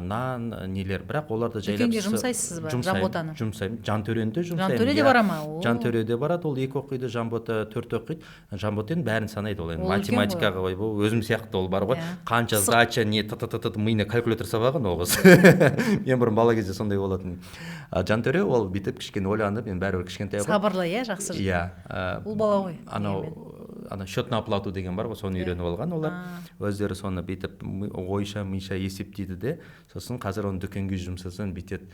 нан, нелер, бірақ оларды жайлап дүкенге жұмсайсыз ба? Жамботаны жұмсаймын. Жантөренде жұмсаймын. Жантөреде бара ма? Жантөреде барады, ол 2 оқиды, Жамбота 4 оқиды. Жамботен бәрін санайды, ол енді математикаға ғой, өзім сияқты ол бар ғой. Қанша задача, не миына калькулятор сабаған ол қыз. Мен бұрын бала кезде сондай болатын. Жантөре ол бүйтіп кішкене ойланып, мен бәрібір кішкентай ғой. Сабырлы, жақсы. Ол бала ғой. Счет на оплату деген бар ғой, соны үйреніп алған олар. Өздері соны бүйтіп ойша миша есептейді де, сосын қазір оны дүкенге жұмсасын бүйтеді,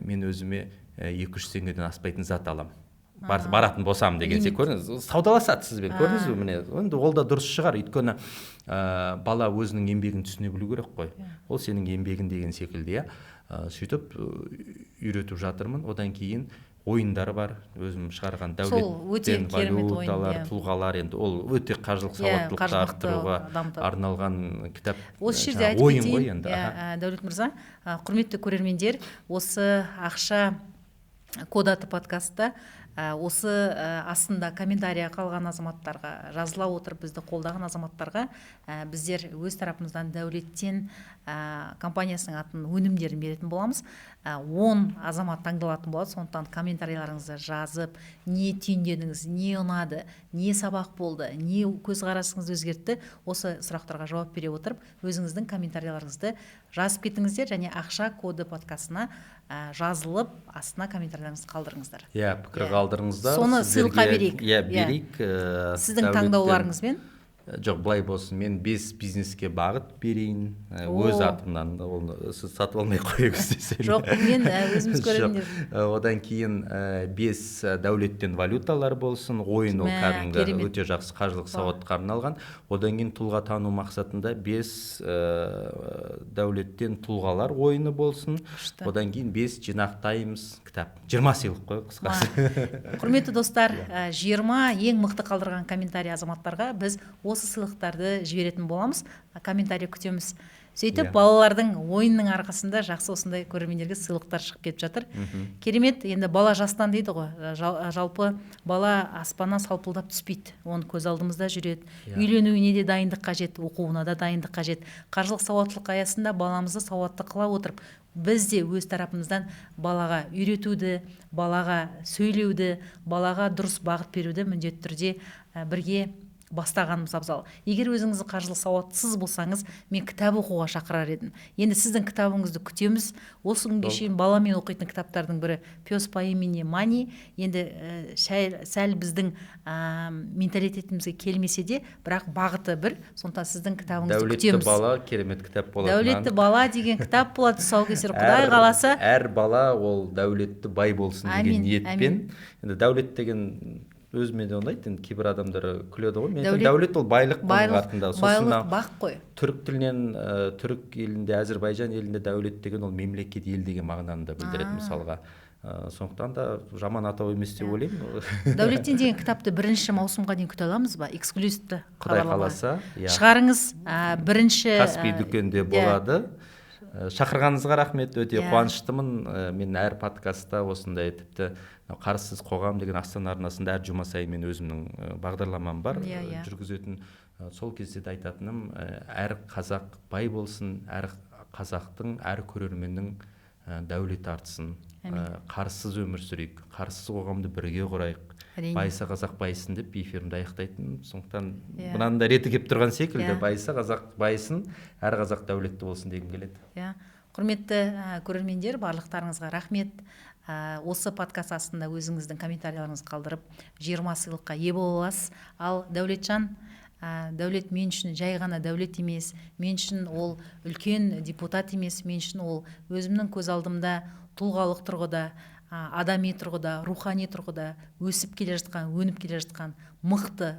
мен өзіме 200 теңгеден аспайтын зат аламын. Баратын болсам деген сияқты. Көрдіңіз, саудаласады сізбен, көрдіңіз бе? Міне, енді ол да дұрыс шығар, өйткені бала өзінің еңбегін түсіне білу керек қой. Ол сенің еңбегің деген секілді, сөйтіп үйретіп жатырмын. Одан кейін ойындары бар, өзім шығарған дәулеттен валюталар, тұлғалар, енді ол өте қаржылық сауаттылықты арттыруға арналған кітап. Осы жерде айтып кетейін, Дәулет мырза, құрметті көрермендер, осы ақша код атты подкастта осы астында комментария қалған азаматтарға, жазыла отырып бізді қолдаған азаматтарға біздер өз тарапымыздан Дәулеттен компаниясының атын өнімдерін беретін боламыз. 10 азамат таңдалатын болады, сондықтан комментарияларыңызды жазып, не түйіндедіңіз, не ұнады, не сабақ болды, не көзқарасыңызды өзгертті, осы сұрақтарға жауап бере отырып, өзіңіздің комментарияларыңызды жазып кетіңіздер, және ақша коды подкастына жазылып, астына комментарияларыңызды қалдырыңыздар. Пікір қалдырыңыздар. Соны сыйлыққа берейік. Берейік. Сіздің таңдауларыңызбен. Жоқ, былай болсын, мен 5 бизнеске бағыт берейін, өз атымнан, сіз сатып алмай қойыңыз десем. Жоқ, мен өзіміз көрермендер. Одан кейін 5 дәулеттен валюталар болсын, ойын ол кәдімгі өте жақсы қаржылық сауатқа арналған. Одан кейін тұлға тану мақсатында 5 дәулеттен тұлғалар ойыны болсын. Одан кейін 5 жинақтаймыз кітап. 20 сыйлық қой, қысқасы. Құрметті достар, 20 ең мықты қалдырған комментарий азаматтарға біз осы сыйлықтарды жіберетін боламыз, комментарий күтеміз. Сөйтіп балалардың ойынның арқасында жақсы осындай көрермендерге сыйлықтар шығып кетіп жатыр. Керемет, енді бала жастан дейді ғой, жалпы бала аспаннан салпылдап түспейді, оны көз алдымызда жүреді. Үйленуіне де дайындық қажет, оқуына да дайындық қажет. Қаржылық сауаттылық аясында баламызды сауатты қыла отырып, біз де өз тарапымыздан балаға үйретуді, балаға сөйлеуді, балаға дұрыс бағыт беруді міндетті түрде бірге бастағанымыз абзал. Егер өзіңіз қаржылық сауатсыз болсаңыз, мен кітап оқуға шақырар едім. Енді сіздің кітабыңызды күтеміз. Осы күнге шейін баламен оқитын кітаптардың бірі «Пес по имени Мани». Енді сәл біздің менталитетімізге келмесе де, бірақ бағыты бір. Сондықтан сіздің кітабыңызды күтеміз. Дәулетті бала керемет кітап болады. Дәулетті бала деген кітап болады, тұсаукесер, Құдай қаласа. Әр бала ол дәулетті бай болсын деген ниетпен. Енді дәулет деген өзіме де ұнайды, енді кейбір адамдар күледі ғой. Мен дәулет ол байлық артында. Байлық бақ қой. Түрік тілінен, түрік елінде, Әзірбайжан елінде дәулет деген ол мемлекет ел деген мағынаны да білдіреді мысалға. Сондықтан да жаман атау емес деп ойлаймын. Дәулеттен деген кітапты 1 маусымға дейін күте аламыз ба? Эксклюзивті Құдай қаласа. Шығарыңыз, 1 Каспий дүкенде болады. Шақырғаныңызға рахмет, өте қуаныштымын. Мен әр подкастта осындай тіпті Қарсыз қоғам деген Астана арнасында әр жұма сайын мен өзімнің бағдарламам бар, жүргізетін. Сол кезде де айтатыным, әр қазақ бай болсын, әр қазақтың, әр көрерменнің дәулет артсын, қарызсыз өмір сүрейік, қарызсыз қоғамды бірге құрайық, Әрине. байыса қазақ байысын деп эфирімді аяқтайтын. Сондықтан мынаның да реті келіп тұрған секілді, байыса қазақ байысын, әр қазақ дәулетті болсын дегім келеді. Құрметті көрермендер, барлықтарыңызға рахмет. Осы подкаст астында өзіңіздің комментарийларыңызды қалдырып 20 сыйлыққа ие бола аласыз. Ал Дәулетжан, Дәулет мен үшін жай ғана Дәулет емес, мен үшін ол үлкен депутат емес, мен үшін ол өзімнің көз алдымда тұлғалық тұрғыда, адами тұрғыда, рухани тұрғыда өсіп келе жатқан, өніп келе жатқан мықты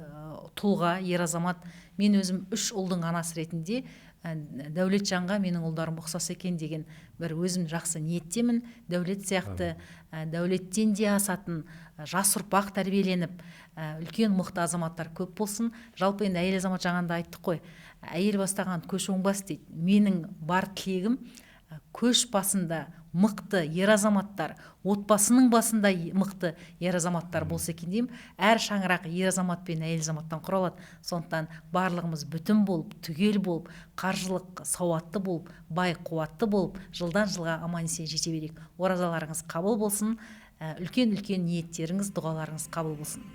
тұлға, ер азамат. Мен өзім 3 ұлдың анасы ретінде Дәулетжанға менің ұлдарым ұқсас екен деген бір өзім жақсы ниеттемін. Дәулет сияқты дәулеттен де асатын жас ұрпақ тәрбиеленіп, үлкен мықты азаматтар көп болсын. Жалпы енді әйел азамат жаңағында айттық қой, әйел бастаған көш оңбас дейді. Менің бар тілегім көш басында мықты ер азаматтар, отбасының басында мықты ер азаматтар болса екен деймін. Әр шаңырақ ер азамат пен әйел азаматтан құралады. Сондықтан барлығымыз бүтін болып, түгел болып, қаржылық сауатты болып, бай қуатты болып, жылдан жылға аман есен жете берейік. Оразаларыңыз қабыл болсын, үлкен ниеттеріңіз, дұғаларыңыз қабыл болсын.